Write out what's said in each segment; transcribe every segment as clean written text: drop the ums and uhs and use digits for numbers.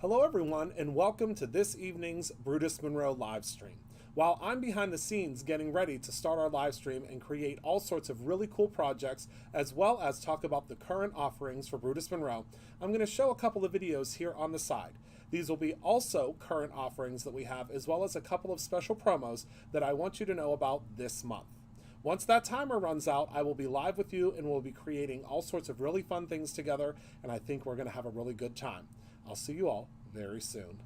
Hello everyone, and welcome to this evening's Brutus Monroe live stream. While I'm behind the scenes getting ready to start our live stream and create all sorts of really cool projects, as well as talk about the current offerings for Brutus Monroe, I'm going to show a couple of videos here on the side. These will be also current offerings that we have, as well as a couple of special promos that I want you to know about this month. Once that timer runs out, I will be live with you and we'll be creating all sorts of really fun things together, and I think we're going to have a really good time. I'll see you all very soon.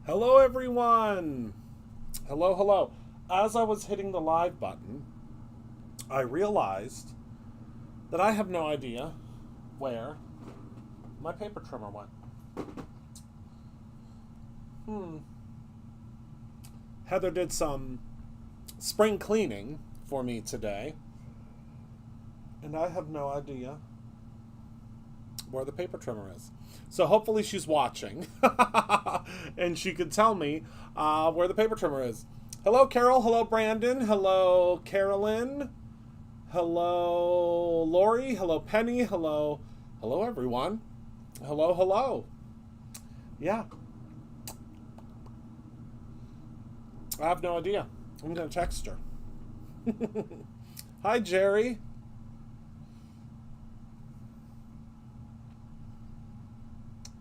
Hello everyone! Hello. As I was hitting the live button, I realized that I have no idea where my paper trimmer went. Heather did some spring cleaning for me today, and I have no idea where the paper trimmer is. So hopefully she's watching. and she could tell me where the paper trimmer is. Hello, Carol. Hello, Brandon. Hello, Carolyn. Hello, Lori. Hello, Penny. Hello, everyone. Hello. Yeah. I have no idea. I'm going to text her. Hi, Jerry.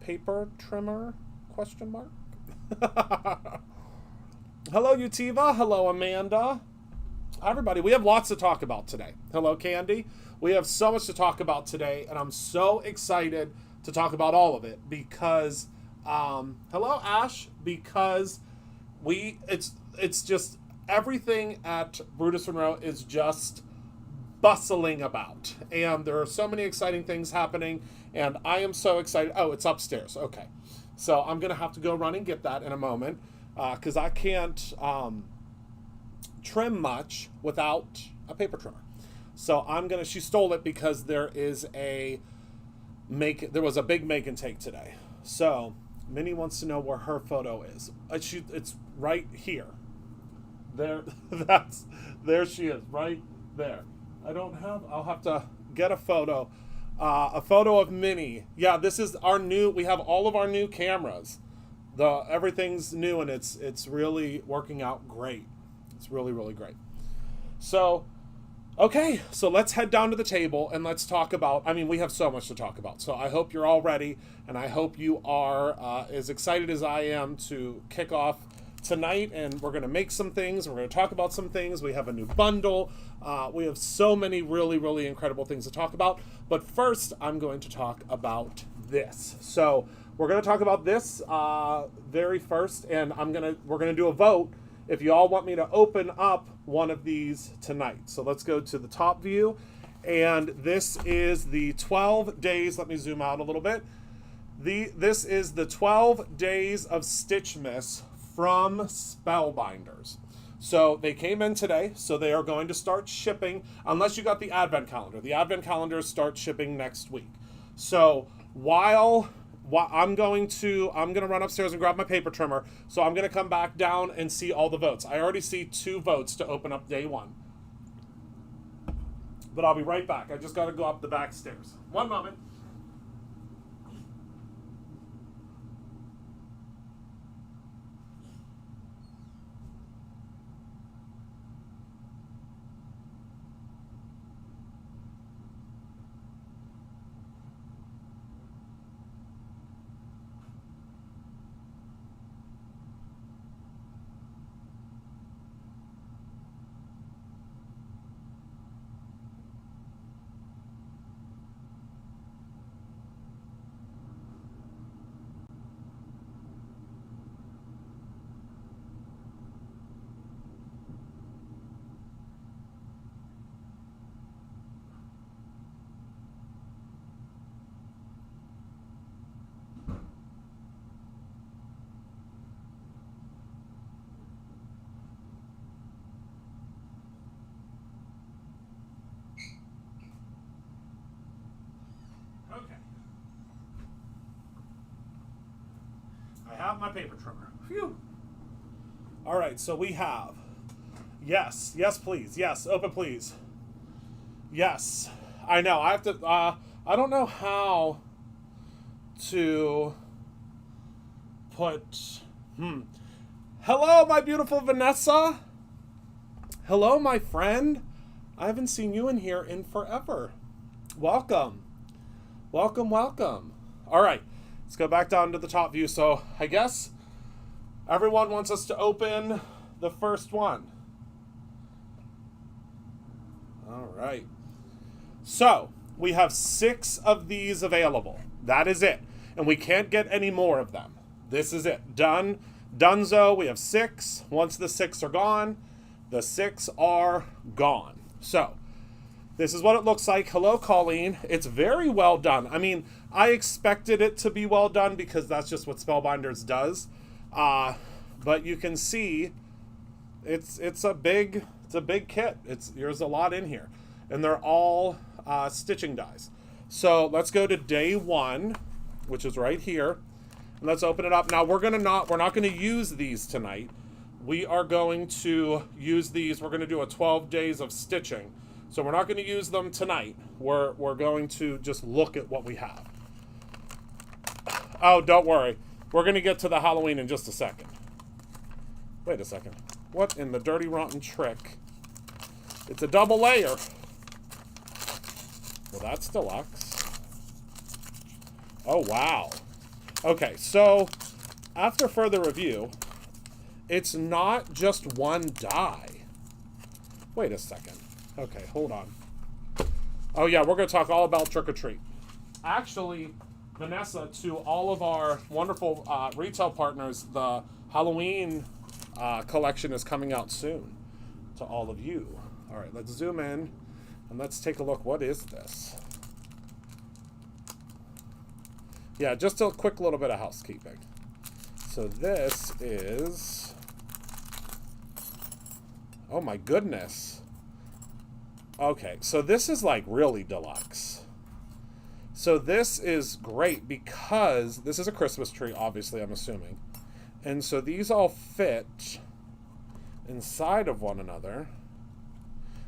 Paper trimmer? Question mark. Hello, Utiva. Hello, Amanda. Hi, everybody. We have lots to talk about today. Hello, Candy. We have so much to talk about today, and I'm so excited to talk about all of it because, hello, Ash, because it's just everything at Brutus Monroe is just bustling about, and there are so many exciting things happening, and I am so excited. Oh, it's upstairs. Okay, so I'm gonna have to go run and get that in a moment because I can't trim much without a paper trimmer. So she stole it because there was a big make and take today. So Minnie wants to know where her photo is. It's right here. There, there she is, right there. I'll have to get a photo of Minnie. Yeah, this is we have all of our new cameras. Everything's new and it's really working out great. It's really, really great. So, okay, so let's head down to the table and let's talk about, we have so much to talk about. So I hope you're all ready, and I hope you are as excited as I am to kick off tonight, and we're going to make some things. We're going to talk about some things. We have a new bundle. We have so many really, really incredible things to talk about. But first, I'm going to talk about this. So we're going to talk about this very first, and we're going to do a vote if you all want me to open up one of these tonight. So let's go to the top view, and this is the 12 days. Let me zoom out a little bit. This is the 12 days of Stitchmas from Spellbinders. So they came in today, so they are going to start shipping, unless you got the Advent calendar. The Advent calendar starts shipping next week. So while I'm going to run upstairs and grab my paper trimmer, so I'm going to come back down and see all the votes. I already see 2 votes to open up day 1. But I'll be right back. I just got to go up the back stairs. One moment. I have my paper trimmer. Phew. All right, so we have, yes, please, yes, open please. Yes, I know, I have to, I don't know how to put, Hello, my beautiful Vanessa. Hello, my friend. I haven't seen you in here in forever. Welcome. Welcome. All right. Let's go back down to the top view. So I guess everyone wants us to open the first one. All right. So we have 6 of these available. That is it. And we can't get any more of them. This is it. Done. Dunzo. We have 6. Once the 6 are gone, the 6 are gone. So this is what it looks like. Hello, Colleen. It's very well done. I mean, I expected it to be well done because that's just what Spellbinders does. But you can see it's a big kit. There's a lot in here, and they're all stitching dies. So let's go to day 1, which is right here. Let's open it up. Now we're not gonna use these tonight. We are going to use these. We're gonna do a 12 days of stitching. So we're not gonna use them tonight. We're going to just look at what we have. Oh, don't worry. We're gonna get to the Halloween in just a second. Wait a second. What in the dirty rotten trick? It's a double layer. Well, that's deluxe. Oh, wow. Okay, so after further review, it's not just one die. Wait a second. Okay, hold on. Oh, yeah, we're going to talk all about Trick or Treat. Actually, Vanessa, to all of our wonderful retail partners, the Halloween collection is coming out soon to all of you. All right, let's zoom in and let's take a look. What is this? Yeah, just a quick little bit of housekeeping. So this is... Oh my goodness. Okay, so this is like really deluxe. So this is great because this is a Christmas tree, obviously, I'm assuming. And so these all fit inside of one another.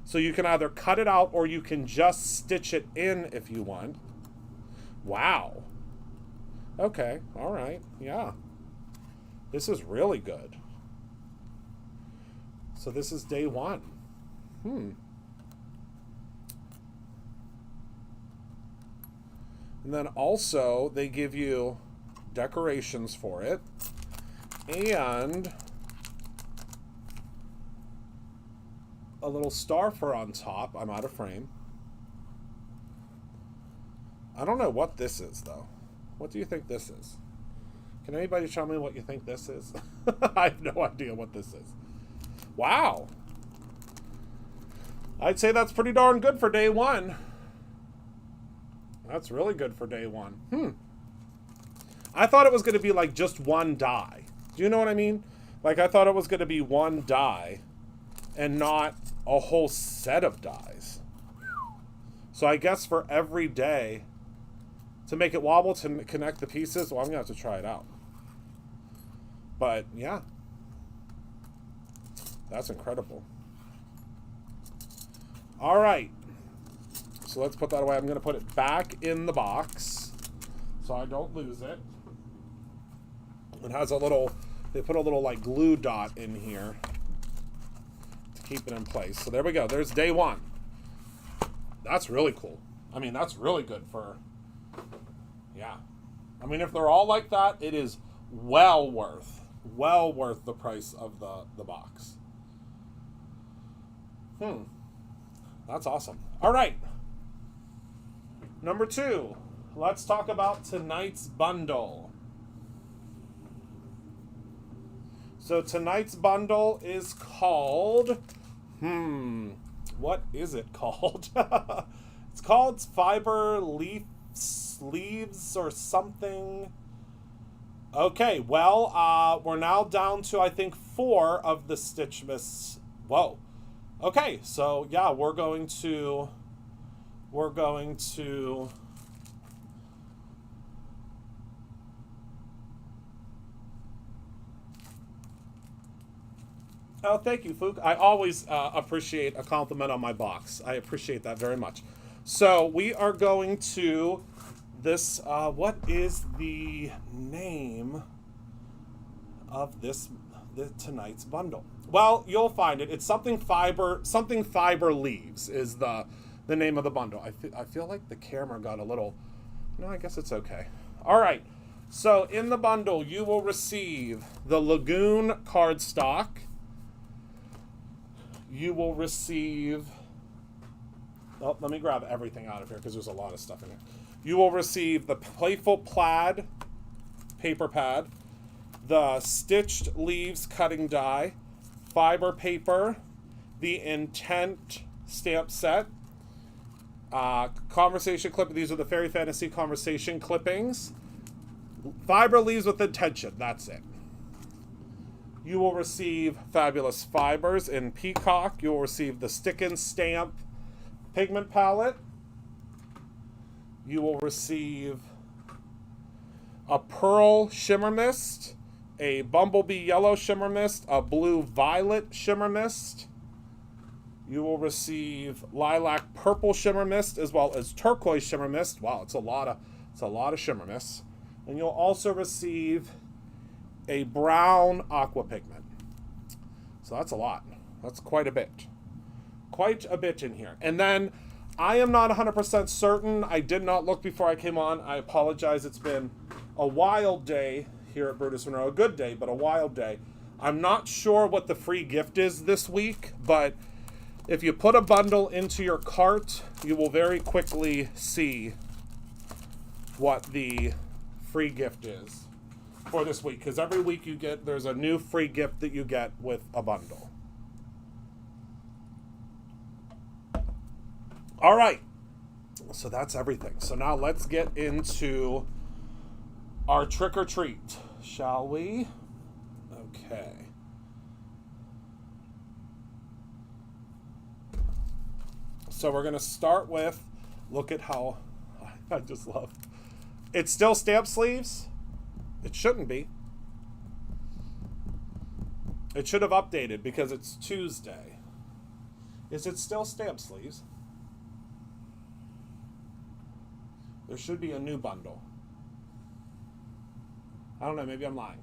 So you can either cut it out or you can just stitch it in if you want. Wow. Okay, all right, yeah. This is really good. So this is day one. And then also they give you decorations for it and a little star fur on top. I'm out of frame. I don't know what this is though. What do you think this is? Can anybody tell me what you think this is? I have no idea what this is. Wow. I'd say that's pretty darn good for day one. That's really good for day one. I thought it was going to be like just one die. Do you know what I mean? Like I thought it was going to be one die and not a whole set of dies. So I guess for every day, to make it wobble, to connect the pieces, well, I'm going to have to try it out. But, yeah. That's incredible. All right. So let's put that away. I'm going to put it back in the box so I don't lose it. It has a little, they put a little like glue dot in here to keep it in place. So there we go. There's day one. That's really cool. I mean, that's really good for... Yeah. I mean, if they're all like that, it is well worth the price of the box. That's awesome. All right. Number 2. Let's talk about tonight's bundle. So tonight's bundle is called... What is it called? It's called Fiber Leaf Sleeves or something. Okay, well, we're now down to, I think, 4 of the Stitchmas. Whoa. Okay, so, yeah, we're going to... Oh, thank you, Fook. I always appreciate a compliment on my box. I appreciate that very much. So we are going to this, what is the name of tonight's bundle? Well, you'll find it. It's something fiber leaves is the name of the bundle. I feel like the camera got a little, no, I guess it's okay. All right. So in the bundle, you will receive the Lagoon cardstock. You will receive... Oh, let me grab everything out of here because there's a lot of stuff in here. You will receive the Playful Plaid paper pad, the Stitched Leaves cutting die, fiber paper, the Intent stamp set, conversation clip. These are the Fairy Fantasy conversation clippings. Fiber Leaves with Intention. That's it. You will receive Fabulous Fibers in Peacock. You will receive the Stick and Stamp pigment palette. You will receive a pearl shimmer mist, a bumblebee yellow shimmer mist, a blue violet shimmer mist. You will receive lilac purple shimmer mist as well as turquoise shimmer mist. Wow, it's a lot of shimmer mists. And you'll also receive a brown aqua pigment. So that's a lot. That's quite a bit. Quite a bit in here. And then I am not 100% certain. I did not look before I came on. I apologize. It's been a wild day here at Brutus Monroe. A good day, but a wild day. I'm not sure what the free gift is this week, but if you put a bundle into your cart, you will very quickly see what the free gift is for this week. Because every week there's a new free gift that you get with a bundle. All right. So that's everything. So now let's get into our trick or treat, shall we? Okay. So we're going to start with, look at how, I just love, it's still stamp sleeves. It shouldn't be. It should have updated because it's Tuesday. Is it still stamp sleeves? There should be a new bundle. I don't know, maybe I'm lying.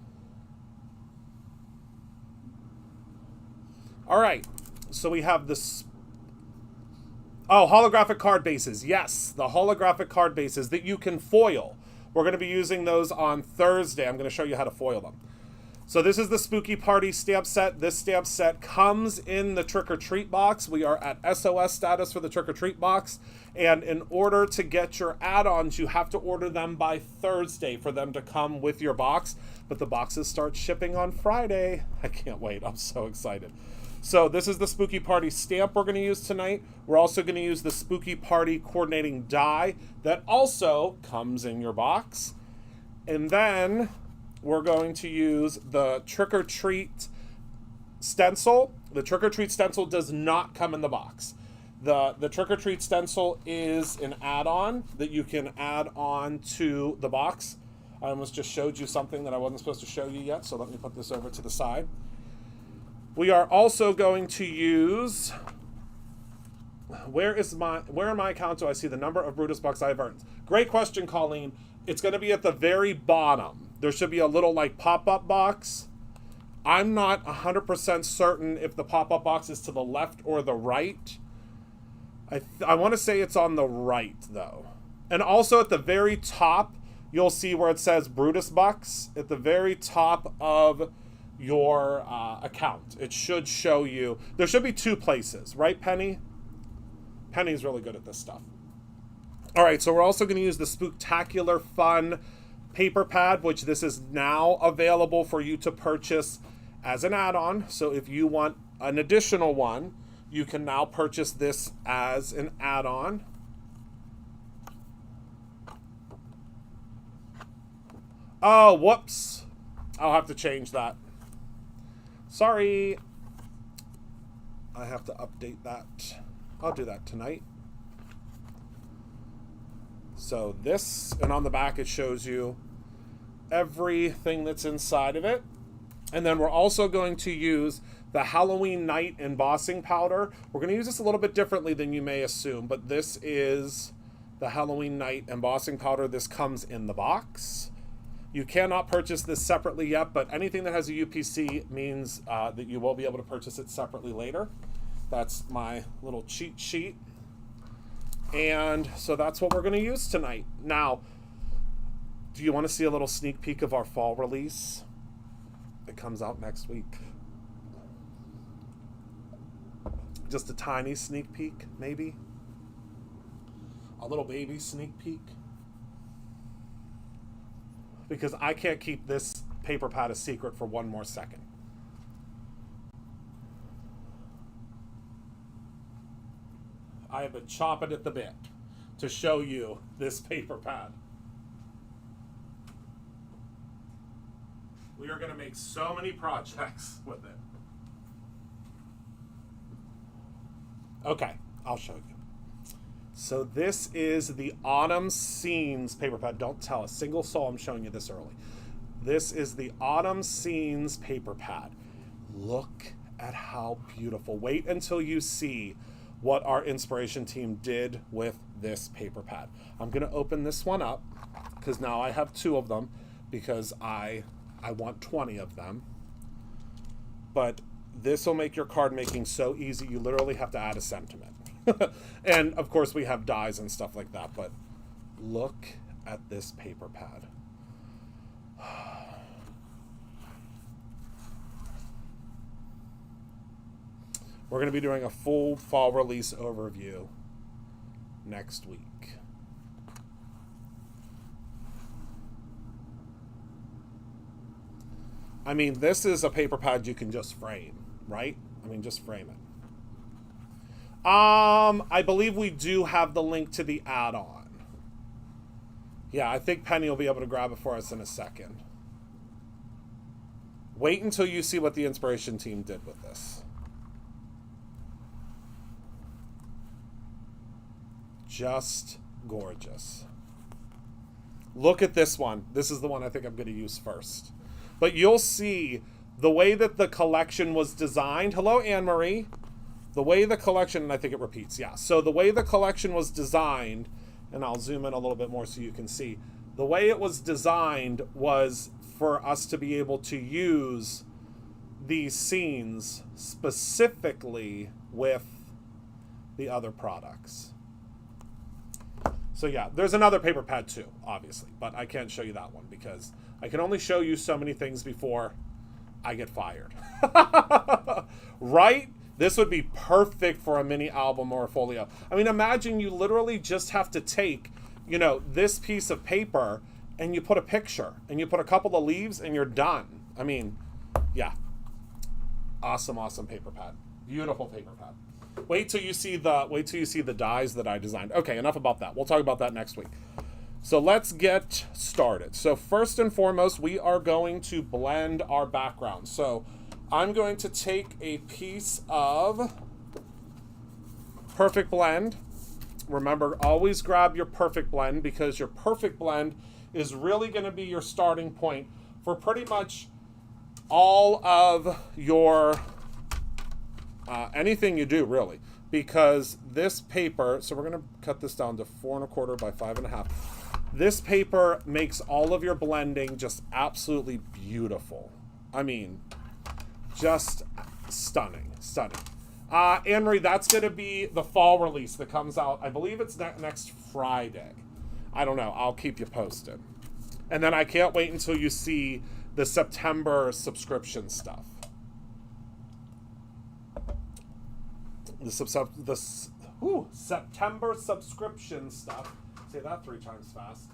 All right, so we have this. Oh, holographic card bases. Yes, the holographic card bases that you can foil. We're going to be using those on Thursday. I'm going to show you how to foil them. So this is the Spooky Party stamp set. This stamp set comes in the Trick or Treat box. We are at SOS status for the Trick or Treat box. And in order to get your add-ons, you have to order them by Thursday for them to come with your box. But the boxes start shipping on Friday. I can't wait. I'm so excited. So this is the Spooky Party stamp we're going to use tonight. We're also going to use the Spooky Party coordinating die that also comes in your box. And then we're going to use the Trick or Treat stencil. The Trick or Treat stencil does not come in the box. The Trick or Treat stencil is an add-on that you can add on to the box. I almost just showed you something that I wasn't supposed to show you yet, so let me put this over to the side. We are also going to use, where in my account do I see the number of Brutus bucks I've earned? Great question, Colleen. It's going to be at the very bottom. There should be a little like pop-up box. I'm not 100% certain if the pop-up box is to the left or the right. I want to say it's on the right, though. And also at the very top, you'll see where it says Brutus bucks. At the very top of your account, it should show you. There should be two places, right, Penny? Penny's really good at this stuff. All right, so we're also going to use the Spooktacular Fun paper pad, which this is now available for you to purchase as an add-on. So if you want an additional one, you can now purchase this as an add-on. Oh, whoops. I'll have to change that. Sorry. I have to update that. I'll do that tonight. So this, and on the back it shows you everything that's inside of it. And then we're also going to use the Halloween Night embossing powder. We're going to use this a little bit differently than you may assume, but this is the Halloween Night embossing powder. This comes in the box. You cannot purchase this separately yet, but anything that has a UPC means that you will be able to purchase it separately later. That's my little cheat sheet. And so that's what we're going to use tonight. Now, do you want to see a little sneak peek of our fall release? It comes out next week. Just a tiny sneak peek, maybe. A little baby sneak peek. Because I can't keep this paper pad a secret for one more second. I have been chopping at the bit to show you this paper pad. We are going to make so many projects with it. Okay, I'll show you. So this is the Autumn Scenes paper pad. Don't tell a single soul I'm showing you this early. This is the Autumn Scenes paper pad. Look at how beautiful. Wait until you see what our inspiration team did with this paper pad. I'm gonna open this one up because now I have 2 of them because I want 20 of them. But this will make your card making so easy. You literally have to add a sentiment. And of course we have dies and stuff like that, but look at this paper pad. We're going to be doing a full fall release overview next week. I mean, this is a paper pad you can just frame, right? I mean, just frame it. I believe we do have the link to the add-on. Yeah, I think Penny will be able to grab it for us in a second. Wait until you see what the inspiration team did with this. Just gorgeous. Look at this one. This is the one I think I'm going to use first. But you'll see the way that the collection was designed. Hello, Anne-Marie. The way the collection, and I think it repeats, yeah. So the way the collection was designed, and I'll zoom in a little bit more so you can see. The way it was designed was for us to be able to use these scenes specifically with the other products. So yeah, there's another paper pad too, obviously, but I can't show you that one because I can only show you so many things before I get fired. Right? This would be perfect for a mini album or a folio. I mean, imagine you literally just have to take, you know, this piece of paper and you put a picture and you put a couple of leaves and you're done. I mean, yeah. Awesome, awesome paper pad. Beautiful paper pad. Wait till you see the dies that I designed. Okay, enough about that. We'll talk about that next week. So let's get started. So first and foremost, we are going to blend our background. So I'm going to take a piece of Perfect Blend. Remember, always grab your Perfect Blend because your Perfect Blend is really going to be your starting point for pretty much all of your anything you do, really, because this paper, so we're going to cut this down to 4 1/4 by 5 1/2. This paper makes all of your blending just absolutely beautiful. I mean, just stunning, stunning. Anne-Marie, that's going to be the fall release that comes out. I believe it's next Friday. I don't know. I'll keep you posted. And then I can't wait until you see the September subscription stuff. The September subscription stuff. Say that 3 times fast.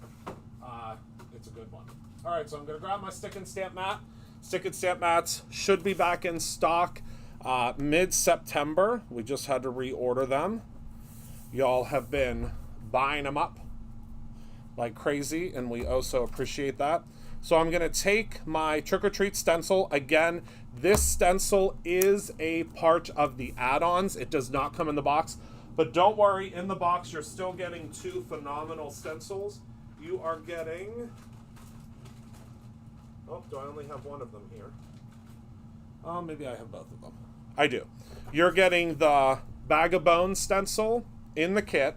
It's a good one. All right, so I'm going to grab my stick and stamp mat. Stick and stamp mats should be back in stock mid-September. We just had to reorder them. Y'all have been buying them up like crazy, and we also appreciate that. So I'm going to take my Trick or Treat stencil. Again, this stencil is a part of the add-ons. It does not come in the box. But don't worry, in the box, you're still getting 2 phenomenal stencils. You are getting... Oh, do I only have one of them here? Oh, maybe I have both of them. I do. You're getting the Bag of Bones stencil in the kit,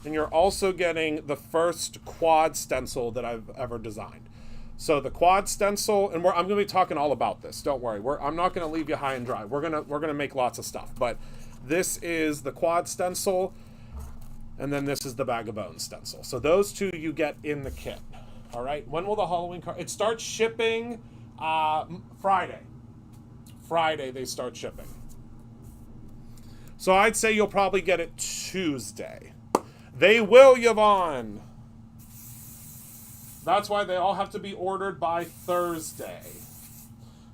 and you're also getting the first quad stencil that I've ever designed. So the quad stencil, and I'm going to be talking all about this. Don't worry. I'm not going to leave you high and dry. We're gonna make lots of stuff. But this is the quad stencil, and then this is the Bag of Bones stencil. So those 2 you get in the kit. All right. When will the Halloween card? It starts shipping Friday. Friday they start shipping. So I'd say you'll probably get it Tuesday. They will, Yvonne. That's why they all have to be ordered by Thursday.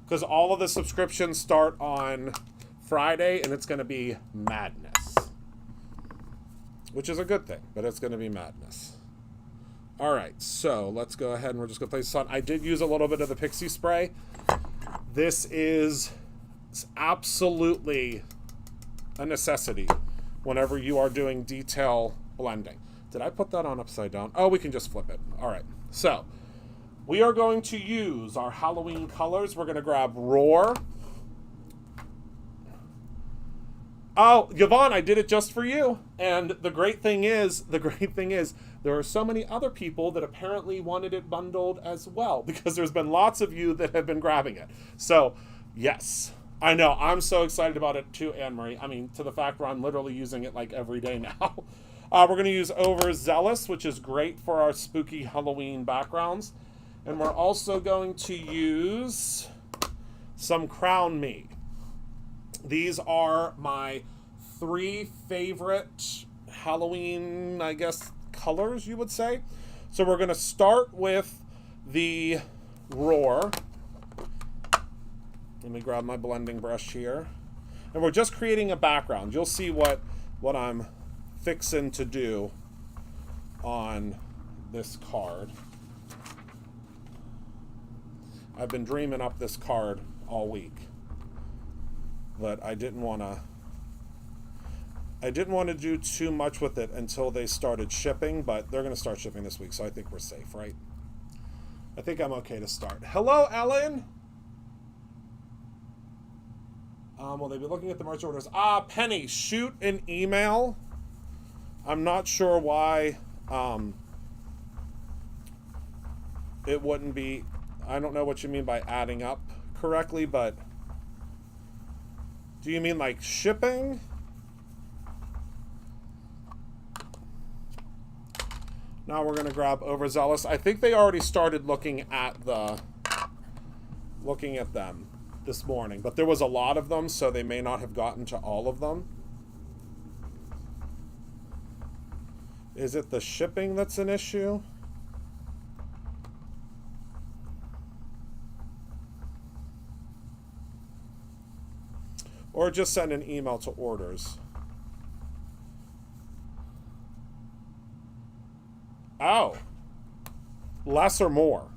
Because all of the subscriptions start on Friday, and it's going to be madness. Which is a good thing, but it's going to be madness. All right, so let's go ahead and we're just going to place this on. I did use a little bit of the Pixie Spray. This is absolutely a necessity whenever you are doing detail blending. Did I put that on upside down? Oh, we can just flip it. All right. So we are going to use our Halloween colors. We're going to grab Roar. Oh, Yvonne, I did it just for you. And the great thing is, there are so many other people that apparently wanted it bundled as well, because there's been lots of you that have been grabbing it. So, yes, I know. I'm so excited about it too, Anne-Marie. I mean, to the fact where I'm literally using it like every day now. We're going to use Overzealous, which is great for our spooky Halloween backgrounds. And we're also going to use some Crown Me. These are my 3 favorite Halloween, I guess, colors, you would say. So we're going to start with the Roar. Let me grab my blending brush here. And we're just creating a background. You'll see what I'm fixing to do on this card. I've been dreaming up this card all week. But I didn't want to do too much with it until they started shipping, but they're going to start shipping this week, so I think we're safe, right? I think I'm okay to start. Hello, Ellen. Will they be looking at the merch orders? Penny, shoot an email. I'm not sure why it wouldn't be. I don't know what you mean by adding up correctly, but do you mean like shipping? Now we're going to grab Overzealous. I think they already started looking at them this morning, but there was a lot of them, so they may not have gotten to all of them. Is it the shipping that's an issue? Or just send an email to orders. Oh. Less or more?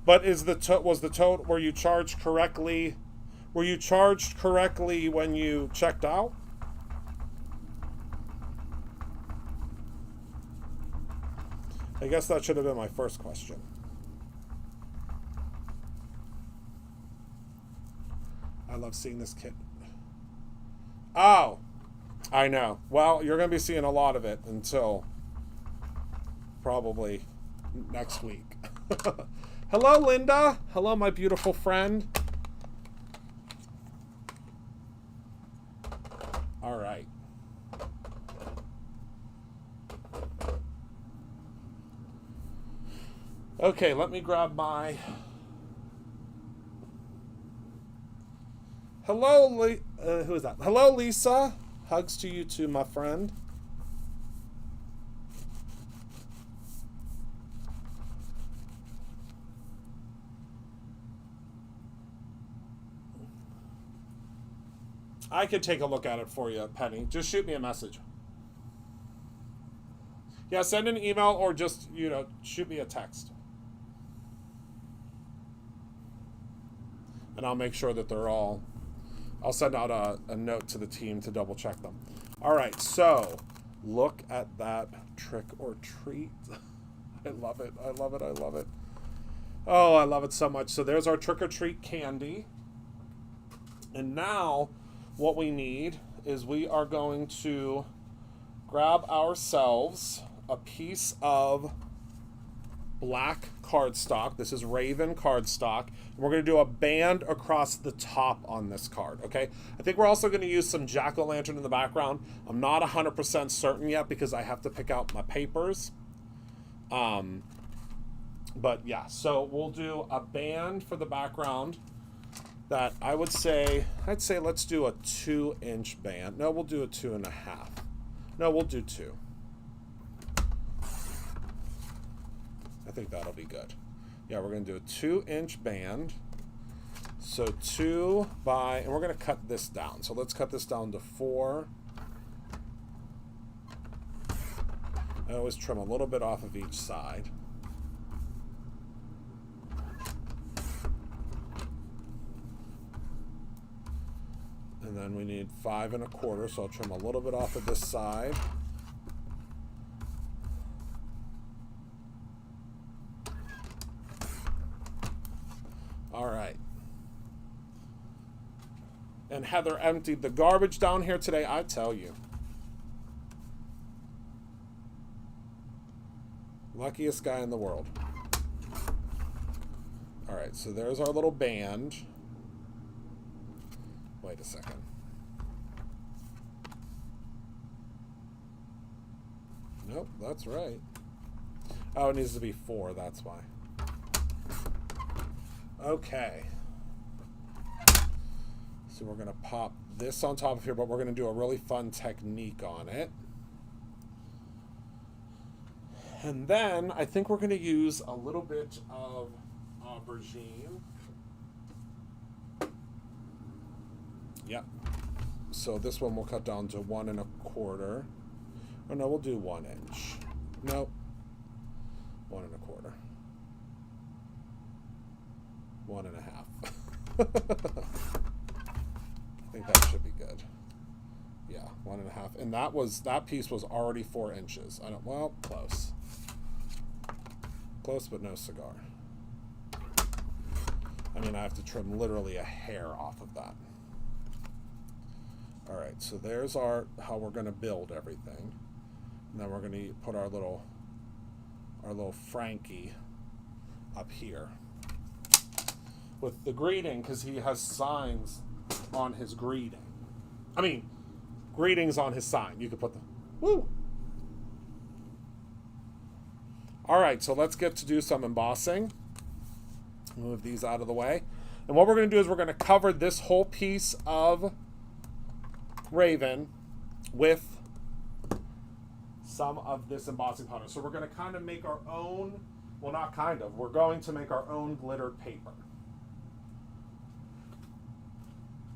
But is were you charged correctly? Were you charged correctly when you checked out? I guess that should have been my first question. I love seeing this kit. Oh, I know. Well, you're going to be seeing a lot of it until probably next week. Hello, Linda. Hello, my beautiful friend. All right. Okay, let me grab my... Hello, who is that? Hello, Lisa. Hugs to you too, my friend. I could take a look at it for you, Penny. Just shoot me a message. Yeah, send an email or just, shoot me a text. And I'll make sure that they're all... I'll send out a note to the team to double check them. All right, so look at that trick or treat. I love it. I love it. I love it. Oh, I love it so much. So there's our trick or treat candy. And now what we need is we are going to grab ourselves a piece of black cardstock. This is Raven cardstock. And we're going to do a band across the top on this card, okay? I think we're also going to use some jack-o'-lantern in the background. I'm not 100% certain yet because I have to pick out my papers. But yeah, so we'll do a band for the background that I'd say let's do a 2-inch band. No, we'll do a 2.5. No, we'll do 2. I think that'll be good. Yeah, we're going to do a 2-inch band. So 2 by, and we're going to cut this down. So let's cut this down to 4. I always trim a little bit off of each side. And then we need 5 1/4, so I'll trim a little bit off of this side. All right. And Heather emptied the garbage down here today, I tell you. Luckiest guy in the world. All right, so there's our little band. Wait a second. Nope, that's right. Oh, it needs to be 4, that's why. Okay. So we're going to pop this on top of here, but we're going to do a really fun technique on it. And then I think we're going to use a little bit of aubergine. Yep. So this one we'll cut down to 1 1/4. Oh no, we'll do 1 inch. Nope. 1 1/4. 1 1/2. I think that should be good. Yeah, 1 1/2. And that piece was already 4 inches. Well, close. Close, but no cigar. I mean, I have to trim literally a hair off of that. All right, so there's how we're going to build everything. And then we're going to put our little Frankie up here with the greeting, because he has signs on his greeting. I mean, greetings on his sign. You could put the woo. All right, so let's get to do some embossing. Move these out of the way. And what we're going to do is we're going to cover this whole piece of Raven with some of this embossing powder. So we're going to kind of make our own, well, not kind of, we're going to make our own glittered paper,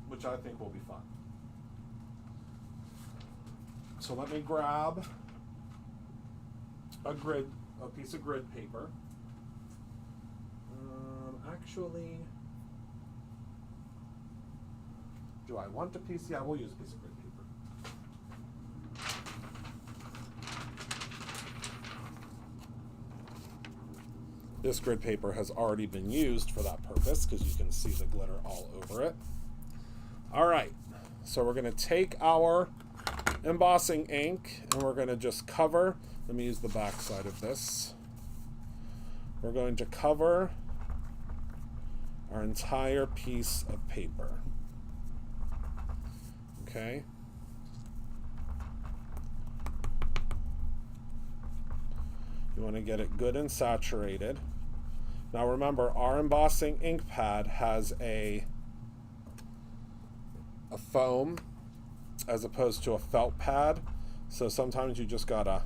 which I think will be fun. So let me grab a piece of grid paper. Actually, do I want a piece? Yeah, we'll use a piece of grid paper. This grid paper has already been used for that purpose because you can see the glitter all over it. All right, so we're going to take our embossing ink and we're going to just cover. Let me use the back side of this. We're going to cover our entire piece of paper. Okay. You want to get it good and saturated. Now remember, our embossing ink pad has a foam as opposed to a felt pad. So sometimes you just gotta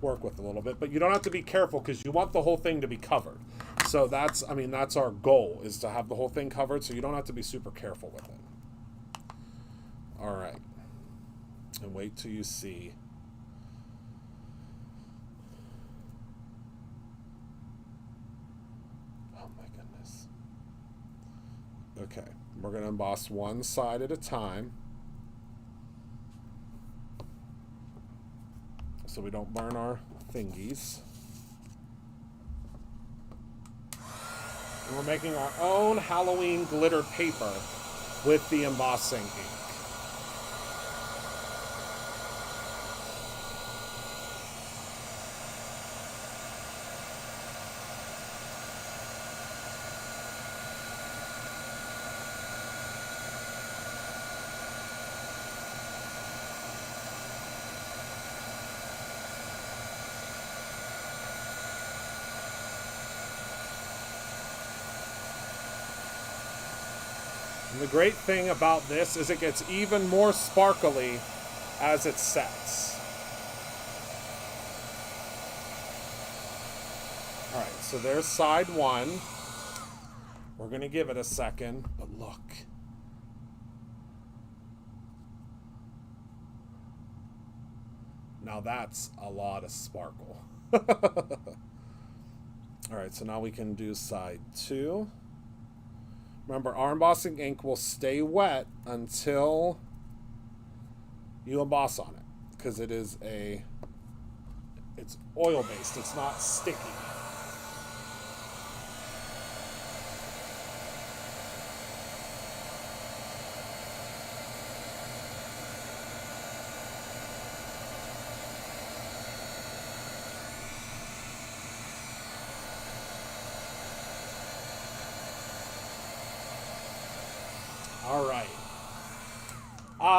work with a little bit, but you don't have to be careful because you want the whole thing to be covered. So that's our goal, is to have the whole thing covered, so you don't have to be super careful with it. All right. And wait till you see. Oh my goodness. Okay, we're going to emboss one side at a time so we don't burn our thingies. And we're making our own Halloween glitter paper with the embossing ink. And the great thing about this is it gets even more sparkly as it sets. All right, so there's side one. We're going to give it a second, but look. Now that's a lot of sparkle. All right, so now we can do side 2. Remember, our embossing ink will stay wet until you emboss on it, because it's oil-based. It's not sticky. All right.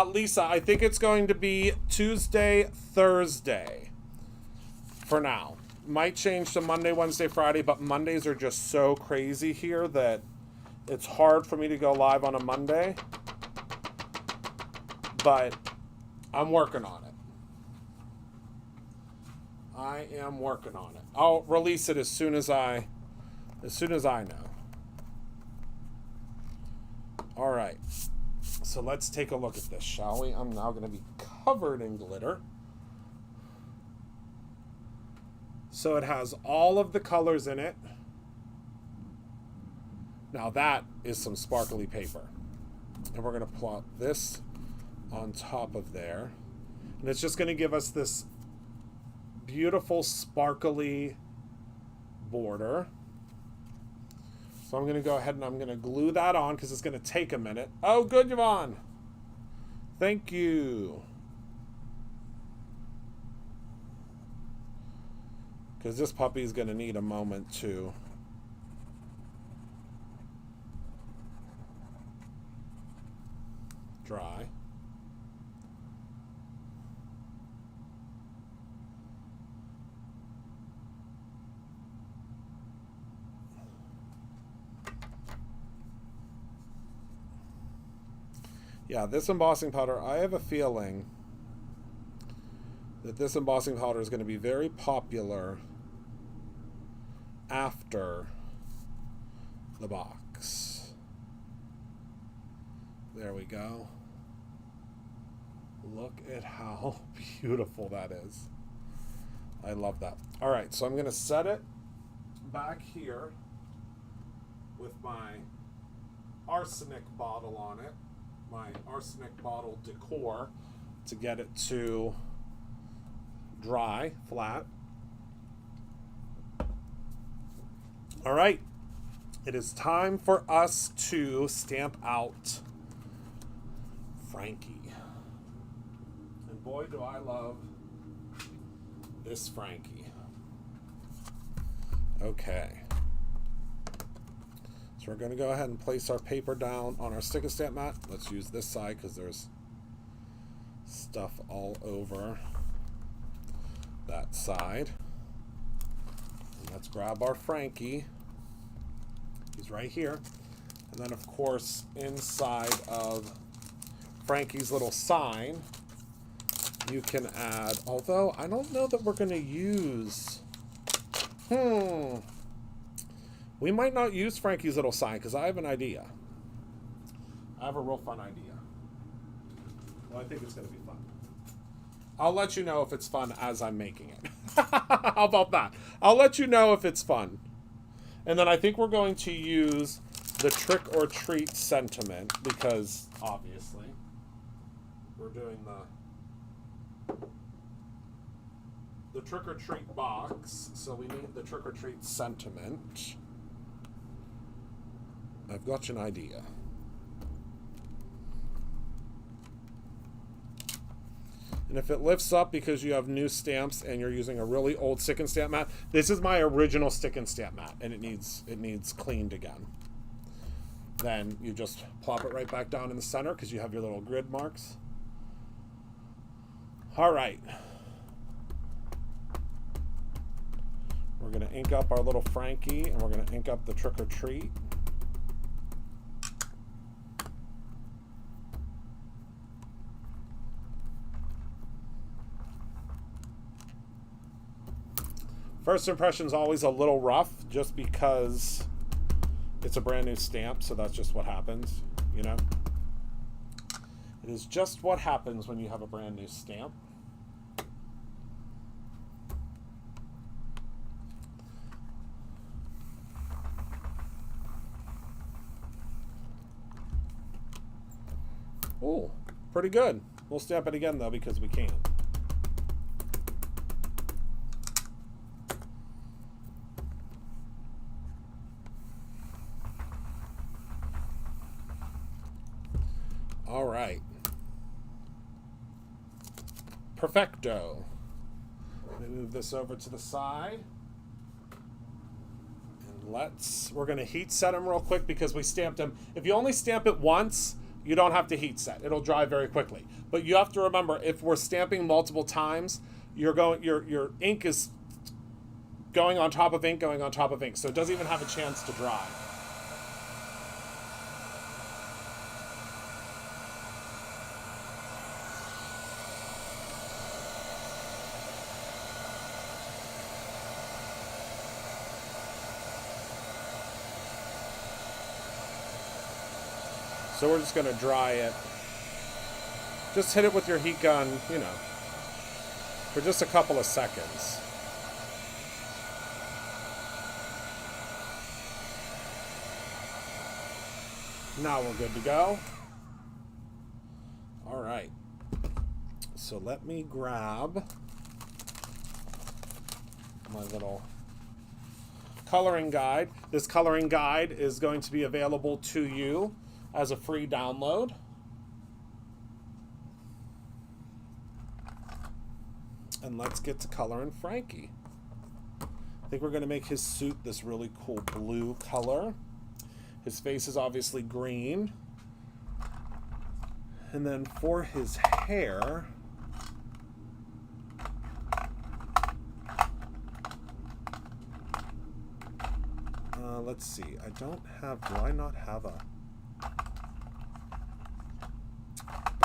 Lisa, I think it's going to be Tuesday, Thursday for now. Might change to Monday, Wednesday, Friday, but Mondays are just so crazy here that it's hard for me to go live on a Monday. But I'm working on it. I am working on it. I'll release it as soon as I know. All right, so let's take a look at this, shall we? I'm now going to be covered in glitter. So it has all of the colors in it. Now that is some sparkly paper. And we're going to plot this on top of there. And it's just going to give us this beautiful sparkly border. So I'm going to go ahead and I'm going to glue that on because it's going to take a minute. Oh, good, Yvonne. Thank you. Because this puppy is going to need a moment to dry. Yeah, this embossing powder, I have a feeling that this embossing powder is going to be very popular after the box. There we go. Look at how beautiful that is. I love that. All right, so I'm going to set it back here with my arsenic bottle on it. My arsenic bottle decor to get it to dry, flat. All right, it is time for us to stamp out Frankie. And boy, do I love this Frankie. Okay. So we're going to go ahead and place our paper down on our stick and stamp mat. Let's use this side because there's stuff all over that side. And let's grab our Frankie. He's right here. And then, of course, inside of Frankie's little sign, you can add, although I don't know that we're going to use... We might not use Frankie's little sign because I have an idea. I have a real fun idea. Well, I think it's going to be fun. I'll let you know if it's fun as I'm making it. How about that? I'll let you know if it's fun. And then I think we're going to use the trick or treat sentiment because, obviously, we're doing the trick or treat box. So we need the trick or treat sentiment. I've got an idea. And if it lifts up because you have new stamps and you're using a really old stick and stamp mat, this is my original stick and stamp mat and it needs cleaned again. Then you just plop it right back down in the center because you have your little grid marks. All right. We're going to ink up our little Frankie and we're going to ink up the trick or treat. First impression is always a little rough just because it's a brand new stamp, so that's just what happens, you know? It is just what happens when you have a brand new stamp. Ooh, pretty good. We'll stamp it again though because we can. All right. Perfecto. Let me move this over to the side. And we're going to heat set them real quick because we stamped them. If you only stamp it once, you don't have to heat set. It'll dry very quickly. But you have to remember, if we're stamping multiple times, your ink is going on top of ink, going on top of ink. So it doesn't even have a chance to dry. So we're just going to dry it. Just hit it with your heat gun, you know, for just a couple of seconds. Now we're good to go. All right. So let me grab my little coloring guide. This coloring guide is going to be available to you as a free download. And let's get to coloring Frankie. I think we're going to make his suit this really cool blue color. His face is obviously green. And then for his hair, let's see. Do I not have a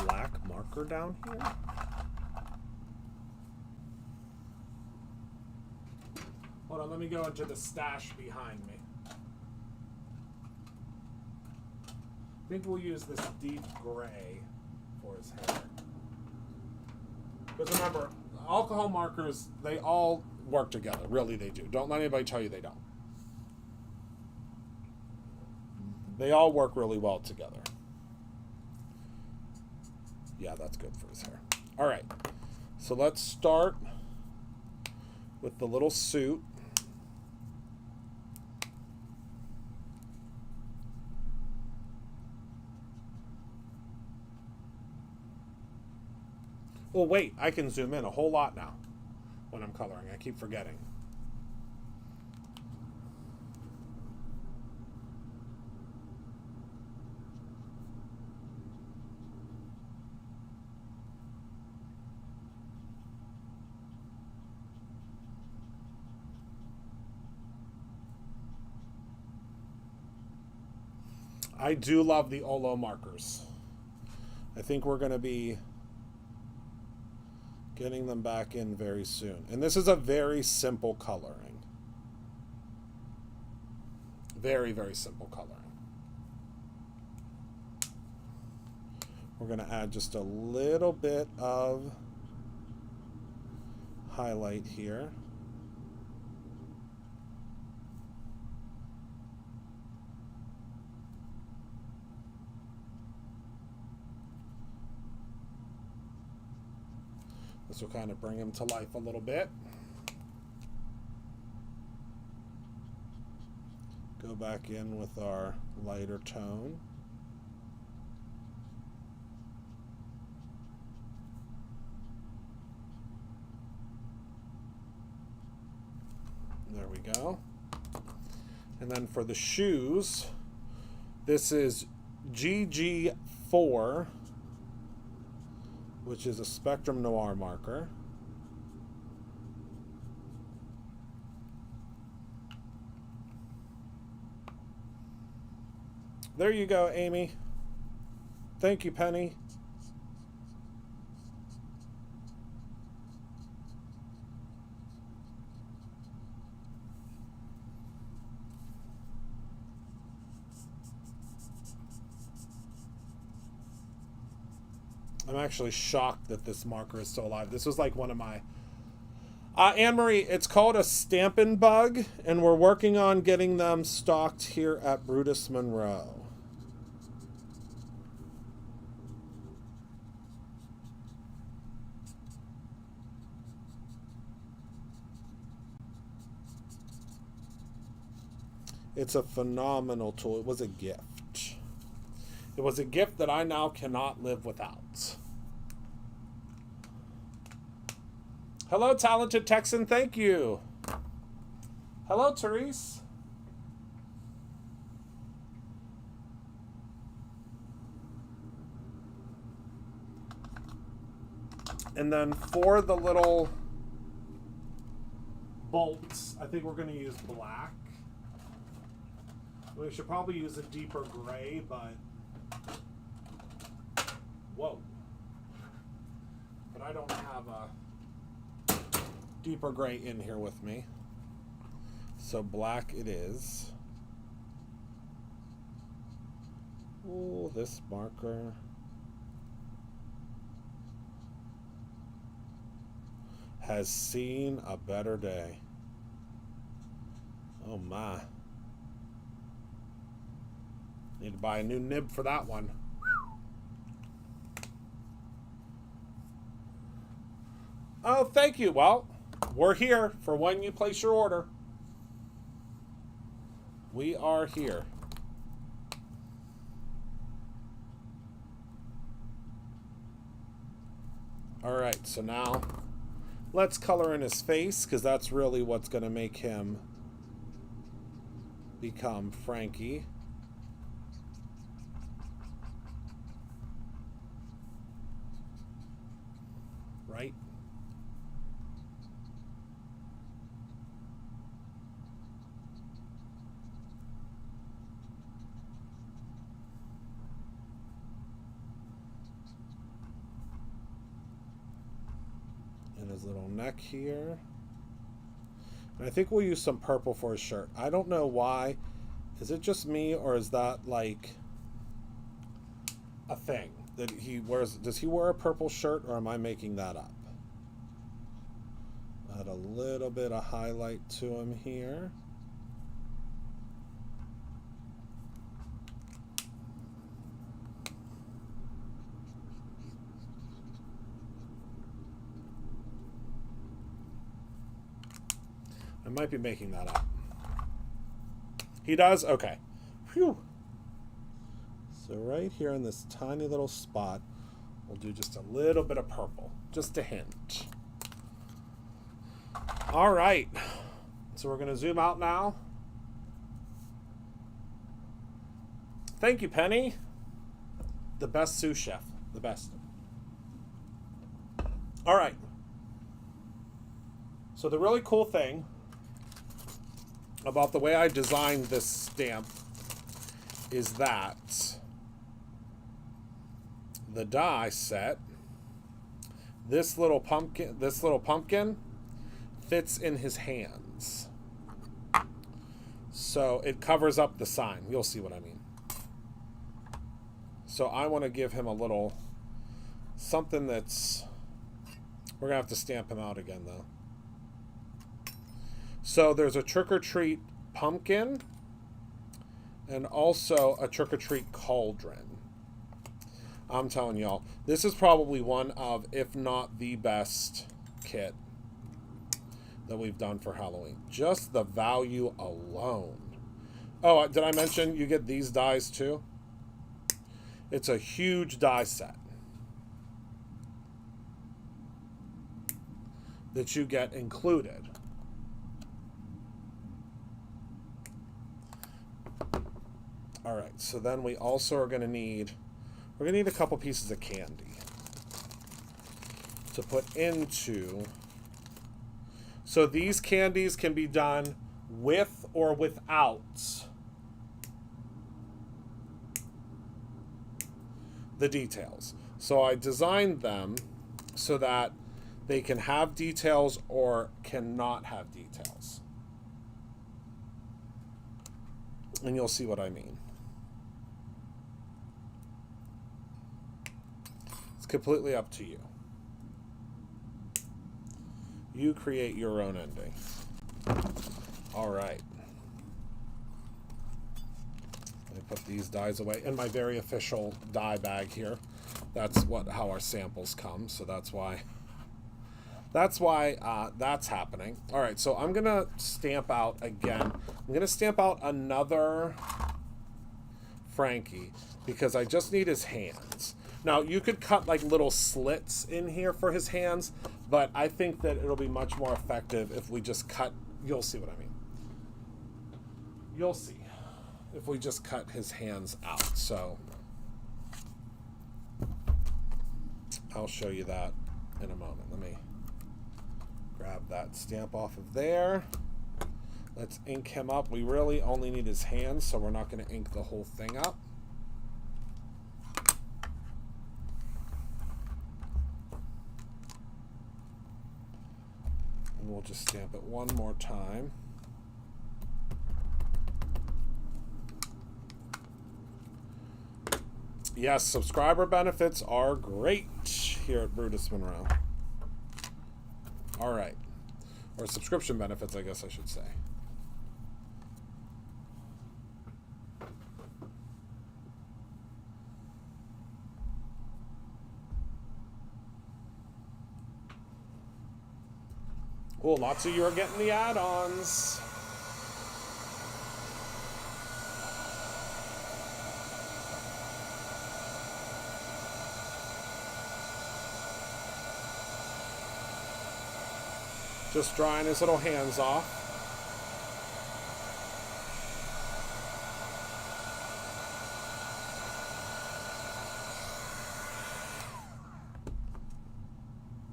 black marker down here? Hold on, let me go into the stash behind me. I think we'll use this deep gray for his hair. Because remember, alcohol markers, they all work together. Really, they do. Don't let anybody tell you they don't. They all work really well together. Yeah, that's good for his hair. All right, so let's start with the little suit. Well, wait, I can zoom in a whole lot now when I'm coloring. I keep forgetting. I do love the Olo markers. I think we're going to be getting them back in very soon. And this is a very simple coloring. Very, very simple coloring. We're going to add just a little bit of highlight here. This will kind of bring him to life a little bit. Go back in with our lighter tone. There we go. And then for the shoes, this is GG4, which is a Spectrum Noir marker. There you go, Amy. Thank you, Penny. I'm actually shocked that this marker is still alive. This was like one of my... Anne-Marie, it's called a Stampin' Bug, and we're working on getting them stocked here at Brutus Monroe. It's a phenomenal tool. It was a gift. It was a gift that I now cannot live without. Hello, Talented Texan. Thank you. Hello, Therese. And then for the little bolts, I think we're going to use black. We should probably use a deeper gray, but whoa. But I don't have a deeper gray in here with me. So black it is. Oh, this marker. Has seen a better day. Oh my. Need to buy a new nib for that one. Oh, thank you. Well, we're here for when you place your order. We are here. All right, so now let's color in his face, because that's really what's going to make him become Frankie. Right? And his little neck here. And I think we'll use some purple for his shirt. I don't know why. Is it just me, or is that like a thing that he wears? Does he wear a purple shirt, or am I making that up? Add a little bit of highlight to him here. I might be making that up. He does? Okay. Phew. So right here in this tiny little spot, we'll do just a little bit of purple. Just a hint. All right. So we're going to zoom out now. Thank you, Penny. The best sous chef. The best. All right. So the really cool thing about the way I designed this stamp is that the die set, this little pumpkin fits in his hands. So it covers up the sign. You'll see what I mean. So I want to give him a little something that's, we're going to have to stamp him out again though. So there's a trick-or-treat pumpkin and also a trick-or-treat cauldron. I'm telling y'all, this is probably one of, if not the best kit that we've done for Halloween. Just the value alone. Oh, did I mention you get these dies too? It's a huge die set that you get included. All right, so then we also are going to need, we're going to need a couple pieces of candy to put into. So these candies can be done with or without the details. So I designed them so that they can have details or cannot have details. And you'll see what I mean. Completely up to you. You create your own ending. All right. Let me put these dies away in my very official die bag here. That's how our samples come, so that's why That's why that's happening. All right, so I'm going to stamp out again. I'm going to stamp out another Frankie because I just need his hands. Now, you could cut like little slits in here for his hands, but I think that it'll be much more effective if we just cut. You'll see what I mean. You'll see if we just cut his hands out. So I'll show you that in a moment. Let me grab that stamp off of there. Let's ink him up. We really only need his hands, so we're not going to ink the whole thing up. And we'll just stamp it one more time. Yes, subscriber benefits are great here at Brutus Monroe. All right. Or subscription benefits, I guess I should say. Well, lots of you are getting the add-ons. Just drying his little hands off.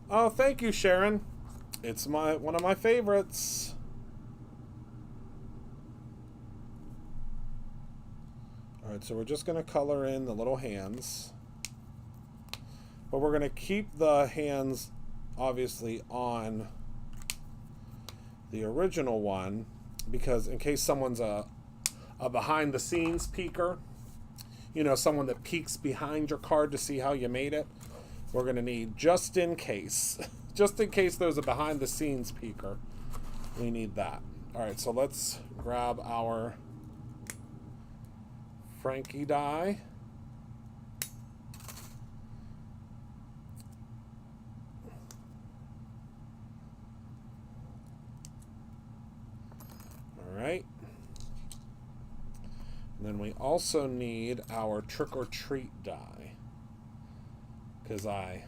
Oh, thank you, Sharon. It's one of my favorites. All right, so we're just going to color in the little hands. But we're going to keep the hands, obviously, on the original one, because in case someone's a behind-the-scenes peeker, you know, someone that peeks behind your card to see how you made it, we're going to need, just in case, just in case there's a behind-the-scenes peeker, we need that. All right, so let's grab our Frankie die. Right. And then we also need our trick or treat die, because I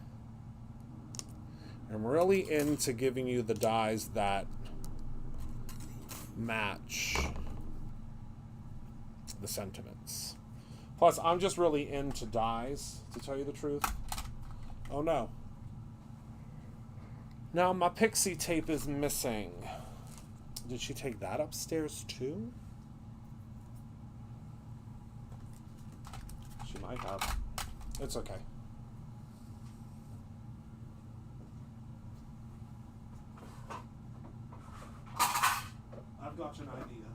am really into giving you the dies that match the sentiments. Plus, I'm just really into dies, to tell you the truth. Oh no. Now my pixie tape is missing. Did she take that upstairs too? She might have. It's okay. I've got an idea.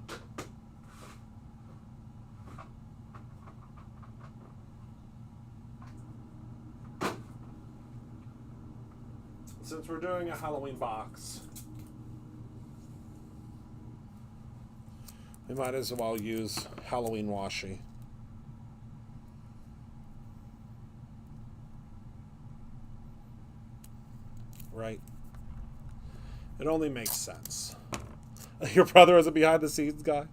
Since we're doing a Halloween box, we might as well use Halloween washi. Right? It only makes sense. Your brother is a behind-the-scenes guy?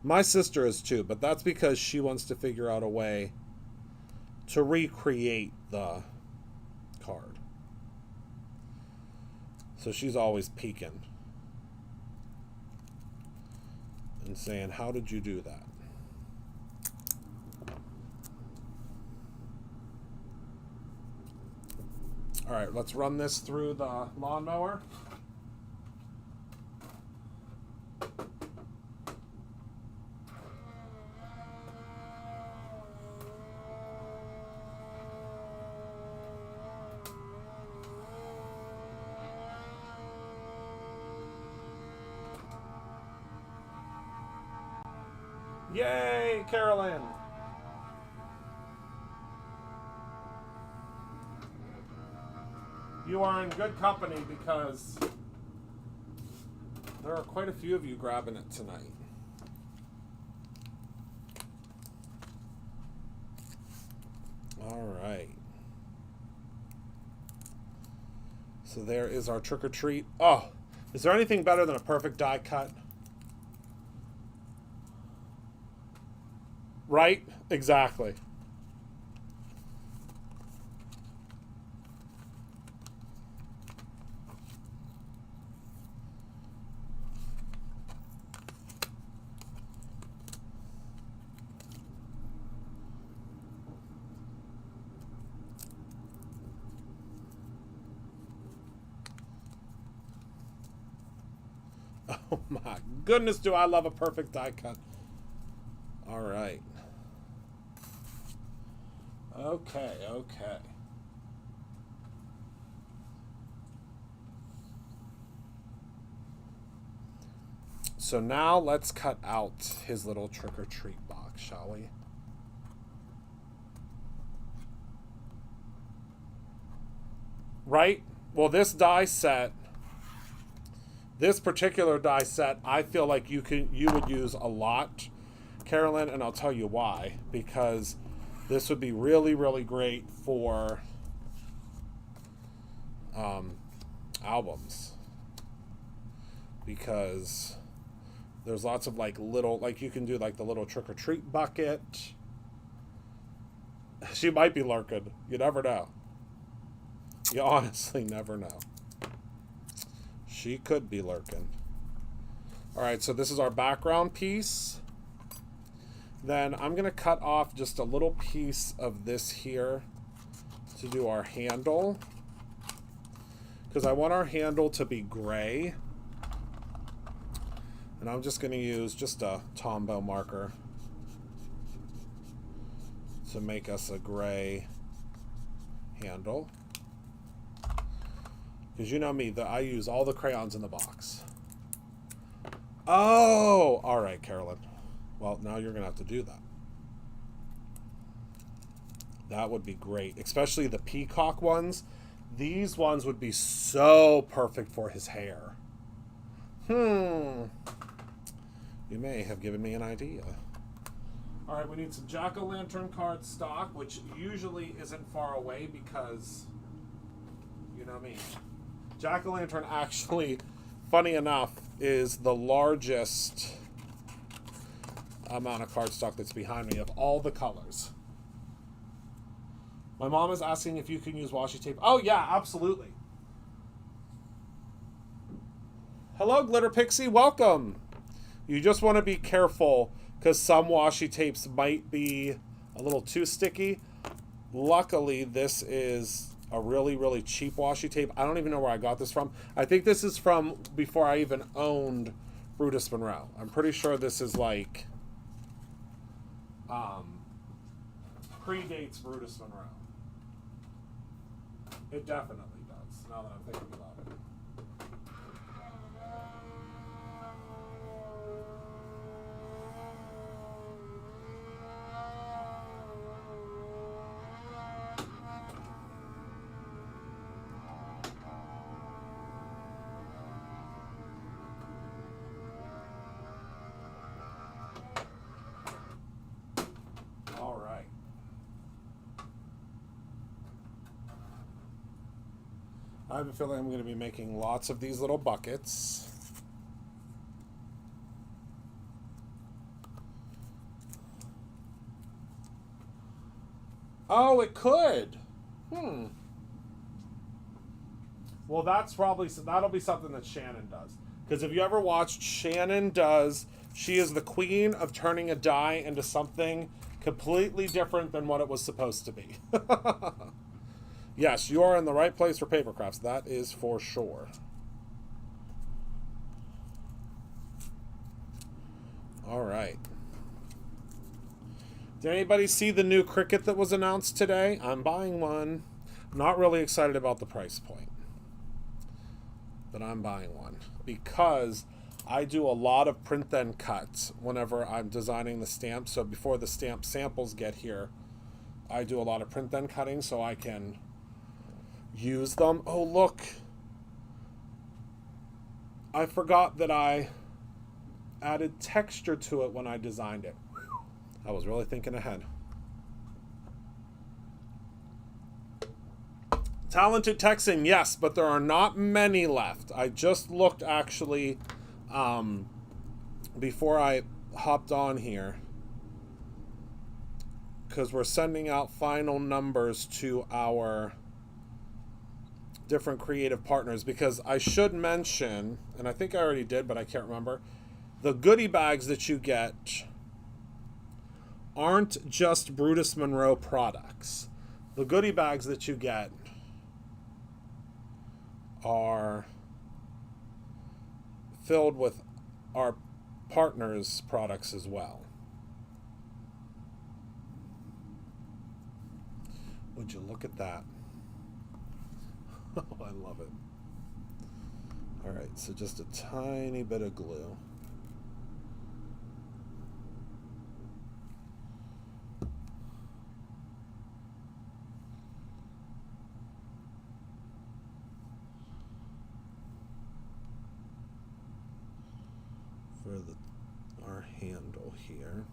My sister is too, but that's because she wants to figure out a way to recreate the card. So she's always peeking and saying, how did you do that? All right, let's run this through the lawnmower. Yay, Carolyn! You are in good company because there are quite a few of you grabbing it tonight. All right. So there is our trick or treat. Oh, is there anything better than a perfect die cut? Right? Exactly. Oh my goodness, do I love a perfect die cut. All right. Okay, okay. So now let's cut out his little trick-or-treat box, shall we? Right? Well, this die set, this particular die set, I feel like you would use a lot, Carolyn, and I'll tell you why. Because this would be really, really great for albums. Because there's lots of like little, like you can do like the little trick-or-treat bucket. She might be lurking. You never know. You honestly never know. She could be lurking. All right, so this is our background piece. Then I'm going to cut off just a little piece of this here to do our handle. Because I want our handle to be gray. And I'm just going to use just a Tombow marker to make us a gray handle. Because you know me, I use all the crayons in the box. Oh, all right, Carolyn. Well, now you're going to have to do that. That would be great, especially the peacock ones. These ones would be so perfect for his hair. You may have given me an idea. All right, we need some jack-o'-lantern cardstock, which usually isn't far away because, you know me. Jack-o'-lantern actually, funny enough, is the largest amount of cardstock that's behind me of all the colors. My mom is asking if you can use washi tape. Oh, yeah, absolutely. Hello, Glitter Pixie. Welcome. You just want to be careful because some washi tapes might be a little too sticky. Luckily, this is a really, really cheap washi tape. I don't even know where I got this from. I think this is from before I even owned Brutus Monroe. I'm pretty sure this is like predates Brutus Monroe. It definitely does, now that I'm thinking about it. All right. I have a feeling I'm going to be making lots of these little buckets. Oh, it could. Well, that'll be something that Shannon does. Because if you ever watched, she is the queen of turning a die into something completely different than what it was supposed to be. Yes, you are in the right place for paper crafts. That is for sure. All right. Did anybody see the new Cricut that was announced today? I'm buying one. Not really excited about the price point. But I'm buying one. Because I do a lot of print then cuts whenever I'm designing the stamps. So before the stamp samples get here, I do a lot of print then cutting so I can use them. Oh, look. I forgot that I added texture to it when I designed it. I was really thinking ahead. Talented Texan, yes, but there are not many left. I just looked actually before I hopped on here, because we're sending out final numbers to our different creative partners, because I should mention, and I think I already did, but I can't remember, the goodie bags that you get aren't just Brutus Monroe products. The goodie bags that you get are filled with our partners' products as well. Would you look at that? Oh, I love it. All right, so just a tiny bit of glue. For our handle here.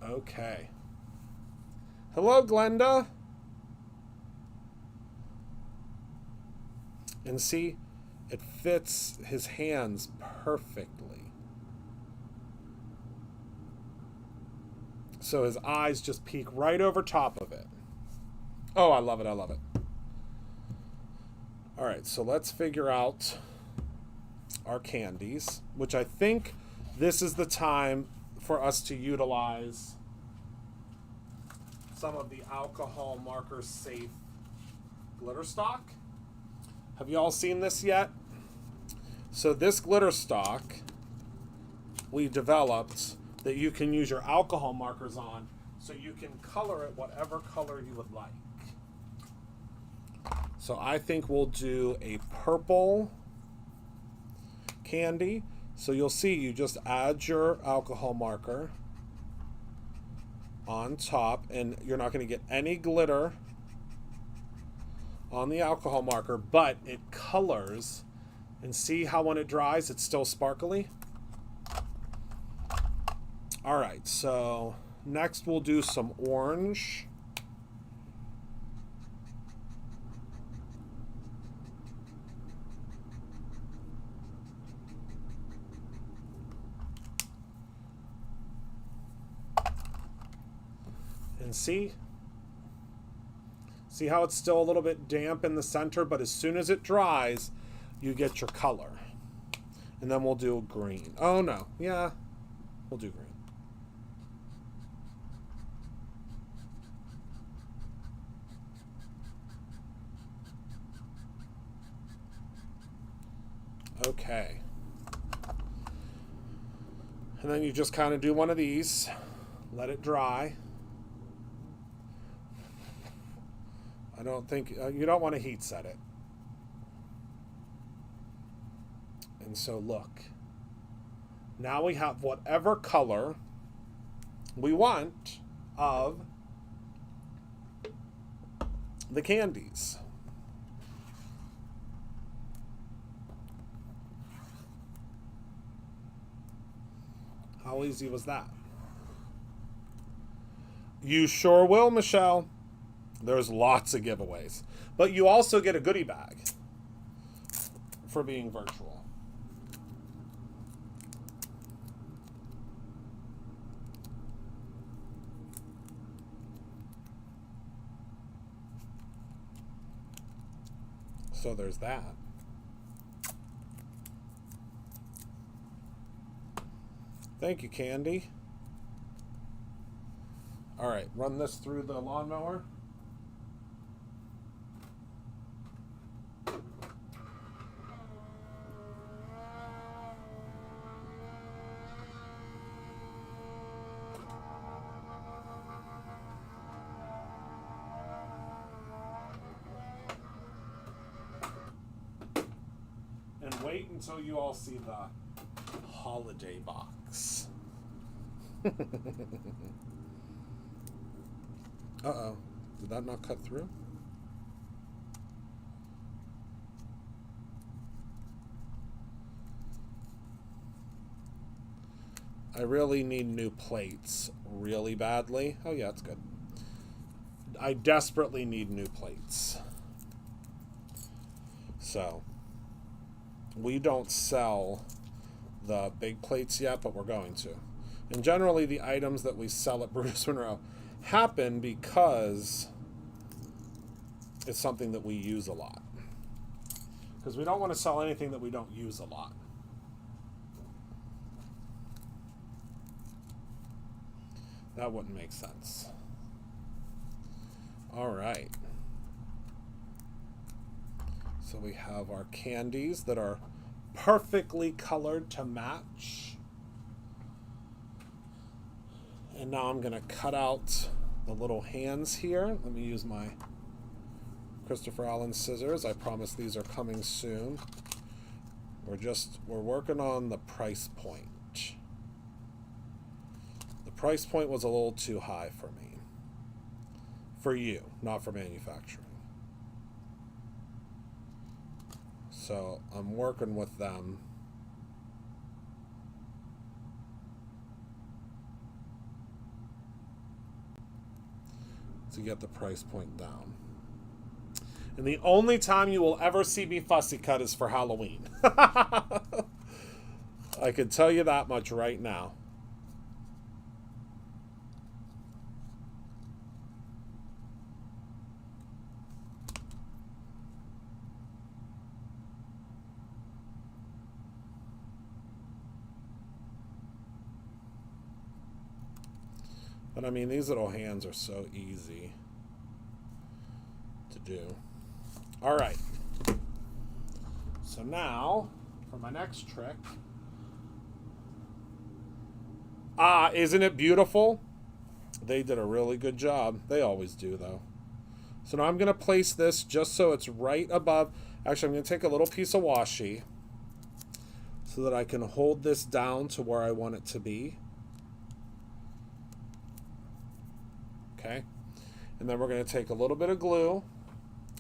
Okay. Hello, Glenda. And see, it fits his hands perfectly. So his eyes just peek right over top of it. Oh, I love it, I love it. All right, so let's figure out our candies, which I think this is the time for us to utilize some of the alcohol marker safe glitter stock. Have you all seen this yet? So this glitter stock we developed that you can use your alcohol markers on, so you can color it whatever color you would like. So I think we'll do a purple candy. So you'll see, you just add your alcohol marker on top, and you're not going to get any glitter on the alcohol marker, but it colors. And see how when it dries, it's still sparkly? All right, so next we'll do some orange. And see how it's still a little bit damp in the center, but as soon as it dries, you get your color. And then we'll do green. Oh no, yeah, we'll do green. Okay. And then you just kind of do one of these, let it dry. I don't think, you don't want to heat set it. And so look, now we have whatever color we want of the candies. How easy was that? You sure will, Michelle. There's lots of giveaways. But you also get a goodie bag for being virtual. So there's that. Thank you, Candy. All right, run this through the lawnmower. And wait until you all see the holiday box. Uh-oh. Did that not cut through? I really need new plates really badly. Oh yeah, it's good. I desperately need new plates. So, we don't sell the big plates yet, but we're going to. And generally the items that we sell at Brutus Monroe happen because it's something that we use a lot. Because we don't want to sell anything that we don't use a lot. That wouldn't make sense. All right. So we have our candies that are perfectly colored to match. And now I'm going to cut out the little hands here. Let me use my Christopher Allen scissors. I promise these are coming soon. We're working on the price point. The price point was a little too high for me. For you, not for manufacturing. So I'm working with them to get the price point down. And the only time you will ever see me fussy cut is for Halloween. I can tell you that much right now. But I mean, these little hands are so easy to do. All right. So now, for my next trick. Isn't it beautiful? They did a really good job. They always do, though. So now I'm going to place this just so it's right above. Actually, I'm going to take a little piece of washi so that I can hold this down to where I want it to be. Okay. And then we're going to take a little bit of glue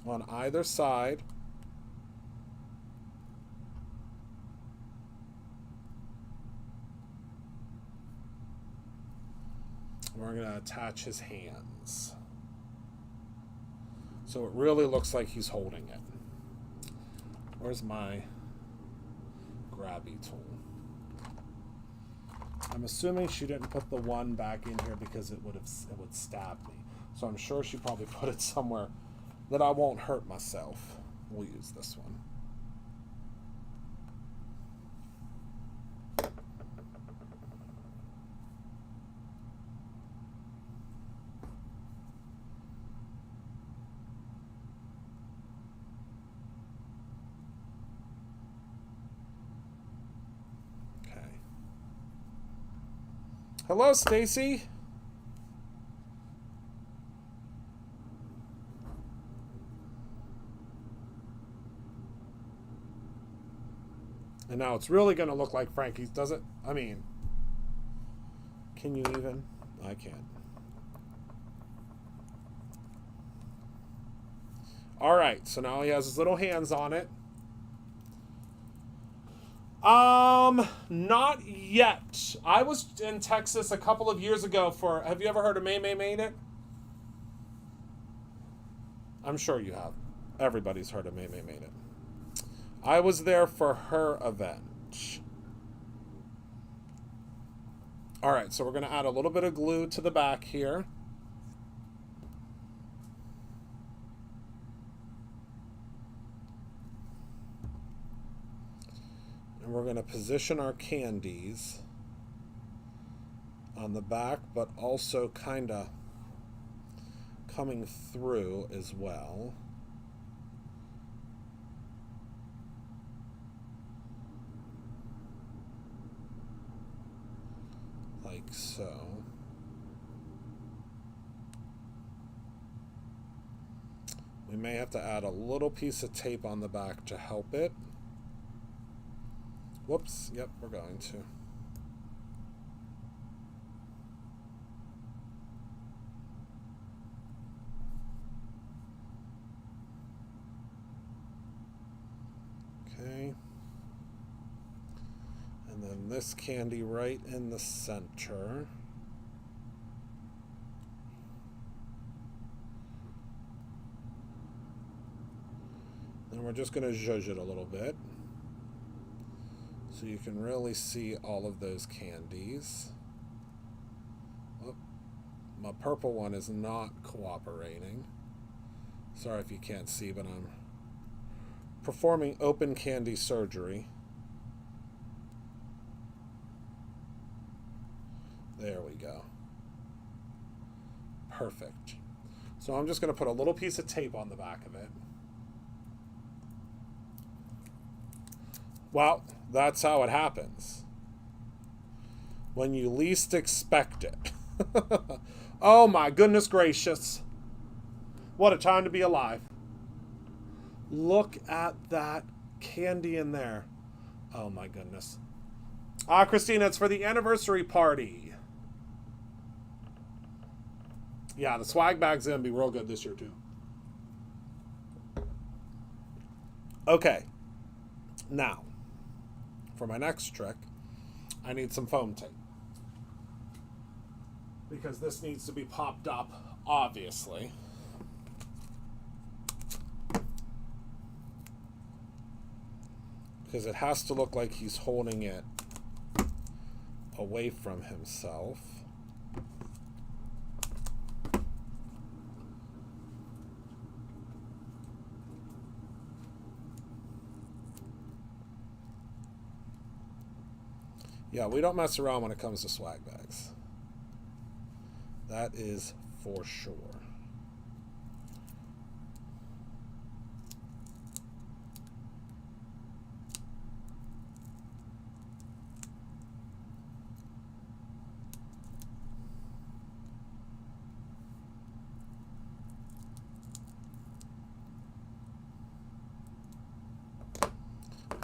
on either side. We're going to attach his hands. So it really looks like he's holding it. Where's my grabby tool? I'm assuming she didn't put the one back in here because it would stab me. So I'm sure she probably put it somewhere that I won't hurt myself. We'll use this one. Hello, Stacy. And now it's really going to look like Frankie's, does it? I mean, can you even? I can't. All right, so now he has his little hands on it. Not yet. I was in Texas a couple of years ago for, have you ever heard of May Made It? I'm sure you have. Everybody's heard of May Made It. I was there for her event. All right, so we're going to add a little bit of glue to the back here. And we're going to position our candies on the back, but also kind of coming through as well. Like so. We may have to add a little piece of tape on the back to help it. Whoops, yep, we're going to. Okay. And then And this candy right in the center. And we're just going to zhuzh it a little bit so you can really see all of those candies. Oh, my purple one is not cooperating. Sorry if you can't see, but I'm performing open candy surgery. There we go. Perfect. So I'm just going to put a little piece of tape on the back of it. Well, that's how it happens. When you least expect it. Oh my goodness gracious. What a time to be alive. Look at that candy in there. Oh my goodness. Christina, it's for the anniversary party. Yeah, the swag bag's going to be real good this year too. Okay. Now, for my next trick, I need some foam tape. Because this needs to be popped up, obviously. Because it has to look like he's holding it away from himself. Yeah, we don't mess around when it comes to swag bags. That is for sure.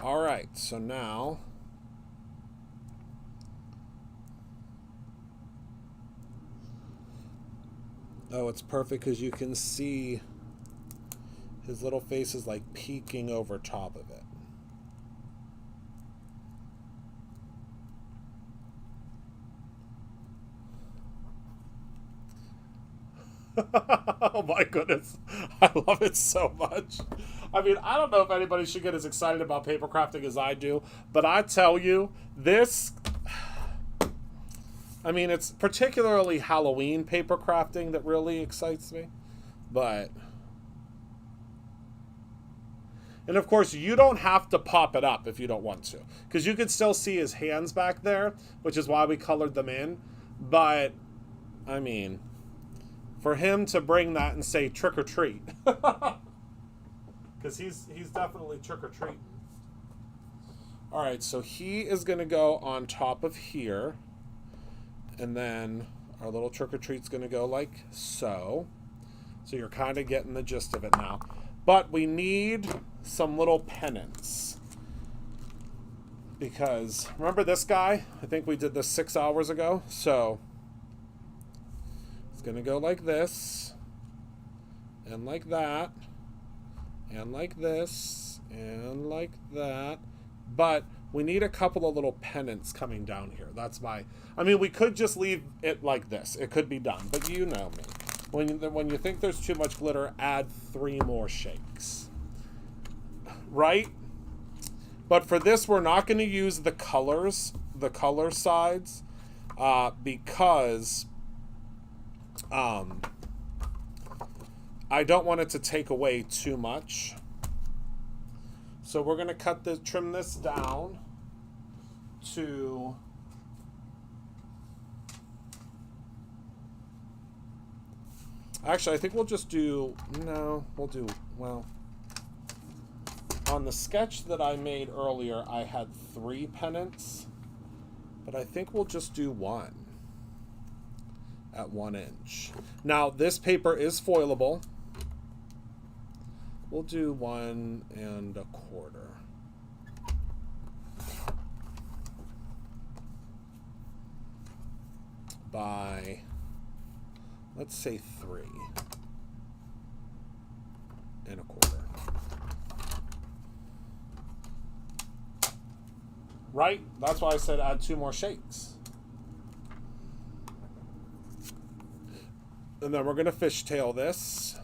All right, so now oh, it's perfect because you can see his little face is like peeking over top of it. Oh my goodness. I love it so much. I mean, I don't know if anybody should get as excited about paper crafting as I do, but I tell you, this... I mean, it's particularly Halloween paper crafting that really excites me. But... And of course, you don't have to pop it up if you don't want to. Because you can still see his hands back there, which is why we colored them in. But, I mean, for him to bring that and say trick or treat. Because he's definitely trick or treating. Alright, so he is going to go on top of here. And then our little trick or treat's going to go like so. So you're kind of getting the gist of it now. But we need some little pennants. Because, remember this guy? I think we did this 6 hours ago. So, it's going to go like this. And like that. And like this. And like that. But we need a couple of little pennants coming down here. That's my... I mean, we could just leave it like this. It could be done. But you know me. When you think there's too much glitter, add 3 more shakes. Right? But for this, we're not going to use the colors, the color sides, because I don't want it to take away too much. So we're going to trim this down to... Actually, I think we'll just do... No, we'll do... Well, on the sketch that I made earlier, I had 3 pennants. But I think we'll just do 1 at 1 inch. Now, this paper is foilable. We'll do 1 1/4. By... let's say 3 1/4. Right? That's why I said add 2 more shakes. And then we're going to fishtail this.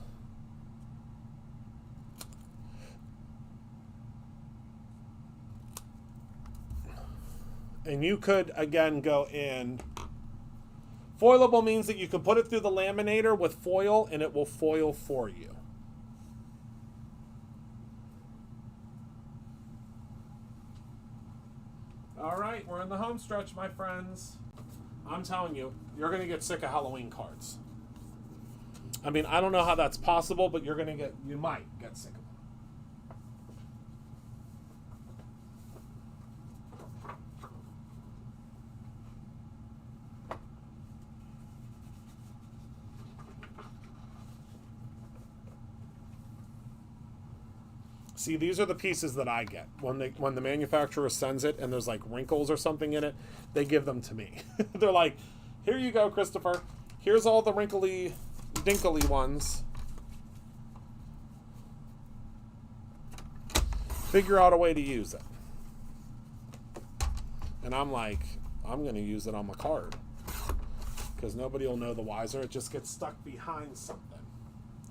And you could, again, go in. Foilable means that you can put it through the laminator with foil and it will foil for you. All right, we're in the home stretch, my friends. I'm telling you, you're going to get sick of Halloween cards. I mean, I don't know how that's possible, but you might get sick of them. See, these are the pieces that I get. When the manufacturer sends it and there's like wrinkles or something in it, they give them to me. They're like, here you go, Christopher. Here's all the wrinkly, dinkly ones. Figure out a way to use it. And I'm like, I'm going to use it on my card. Because nobody will know the wiser. It just gets stuck behind something.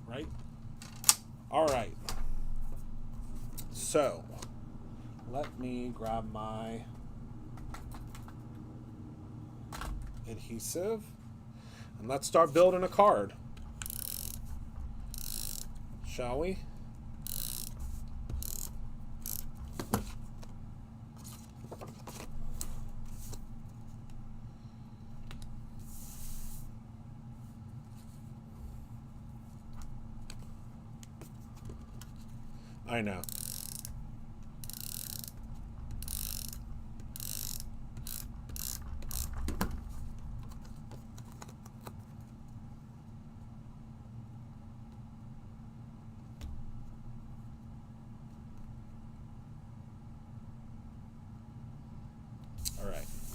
Right? All right. So, let me grab my adhesive and let's start building a card. Shall we? I know.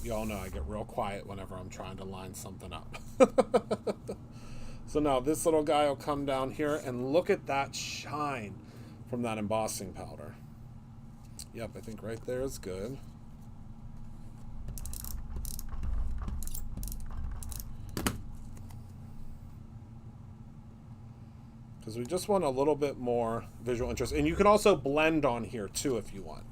You all know I get real quiet whenever I'm trying to line something up. So now this little guy will come down here and look at that shine from that embossing powder. Yep, I think right there is good. Because we just want a little bit more visual interest. And you can also blend on here too if you want.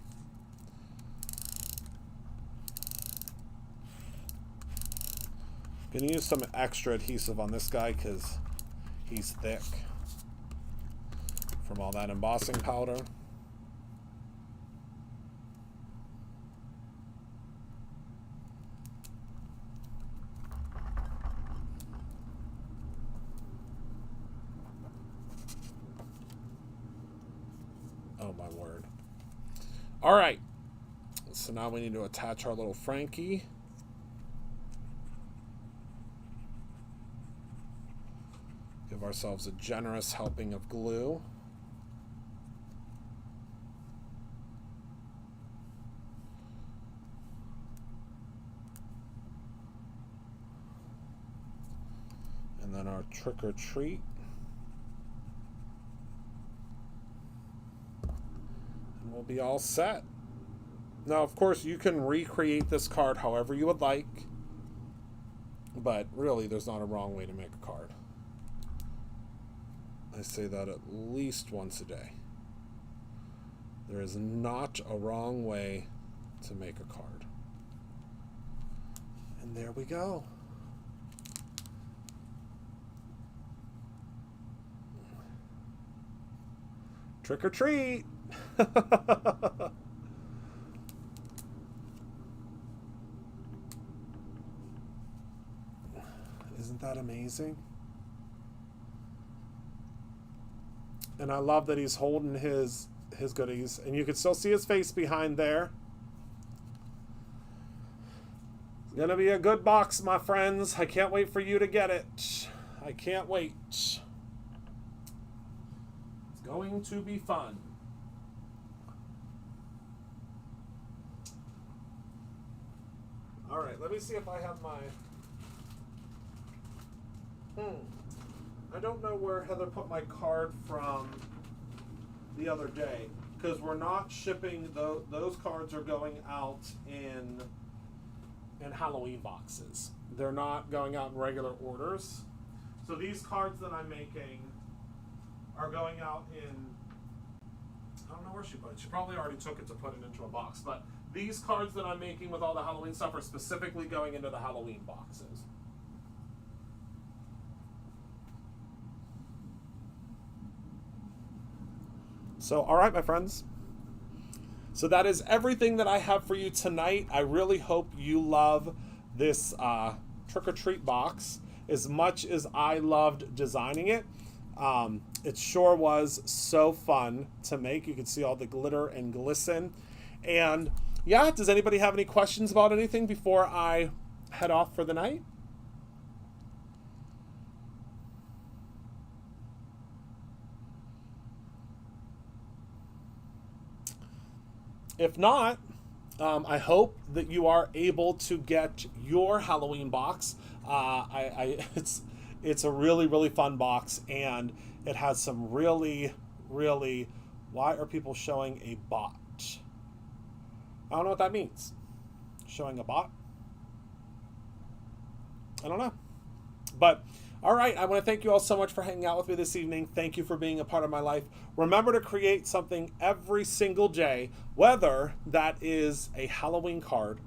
Gonna use some extra adhesive on this guy because he's thick from all that embossing powder. Oh my word. All right, so now we need to attach our little Frankie. Give ourselves a generous helping of glue. And then our trick or treat. And we'll be all set. Now, of course, you can recreate this card however you would like, but really there's not a wrong way to make a card. I say that at least once a day. There is not a wrong way to make a card. And there we go. Trick or treat. Isn't that amazing? And I love that he's holding his goodies. And you can still see his face behind there. It's going to be a good box, my friends. I can't wait for you to get it. I can't wait. It's going to be fun. All right, let me see if I have my... I don't know where Heather put my card from the other day. because we're not shipping those cards are going out in Halloween boxes. They're not going out in regular orders. So these cards that I'm making are going out in, I don't know where she put it. She probably already took it to put it into a box. But these cards that I'm making with all the Halloween stuff are specifically going into the Halloween boxes. So, all right, my friends. So that is everything that I have for you tonight. I really hope you love this trick-or-treat box as much as I loved designing it. It sure was so fun to make. You can see all the glitter and glisten. And yeah, does anybody have any questions about anything before I head off for the night? If not, I hope that you are able to get your Halloween box. It's a really, really fun box, and it has some really, really. Why are people showing a bot? I don't know what that means. Showing a bot? I don't know. But all right, I want to thank you all so much for hanging out with me this evening. Thank you for being a part of my life. Remember to create something every single day, whether that is a Halloween card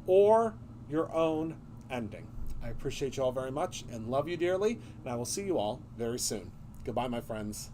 or your own ending. I appreciate you all very much and love you dearly, and I will see you all very soon. Goodbye, my friends.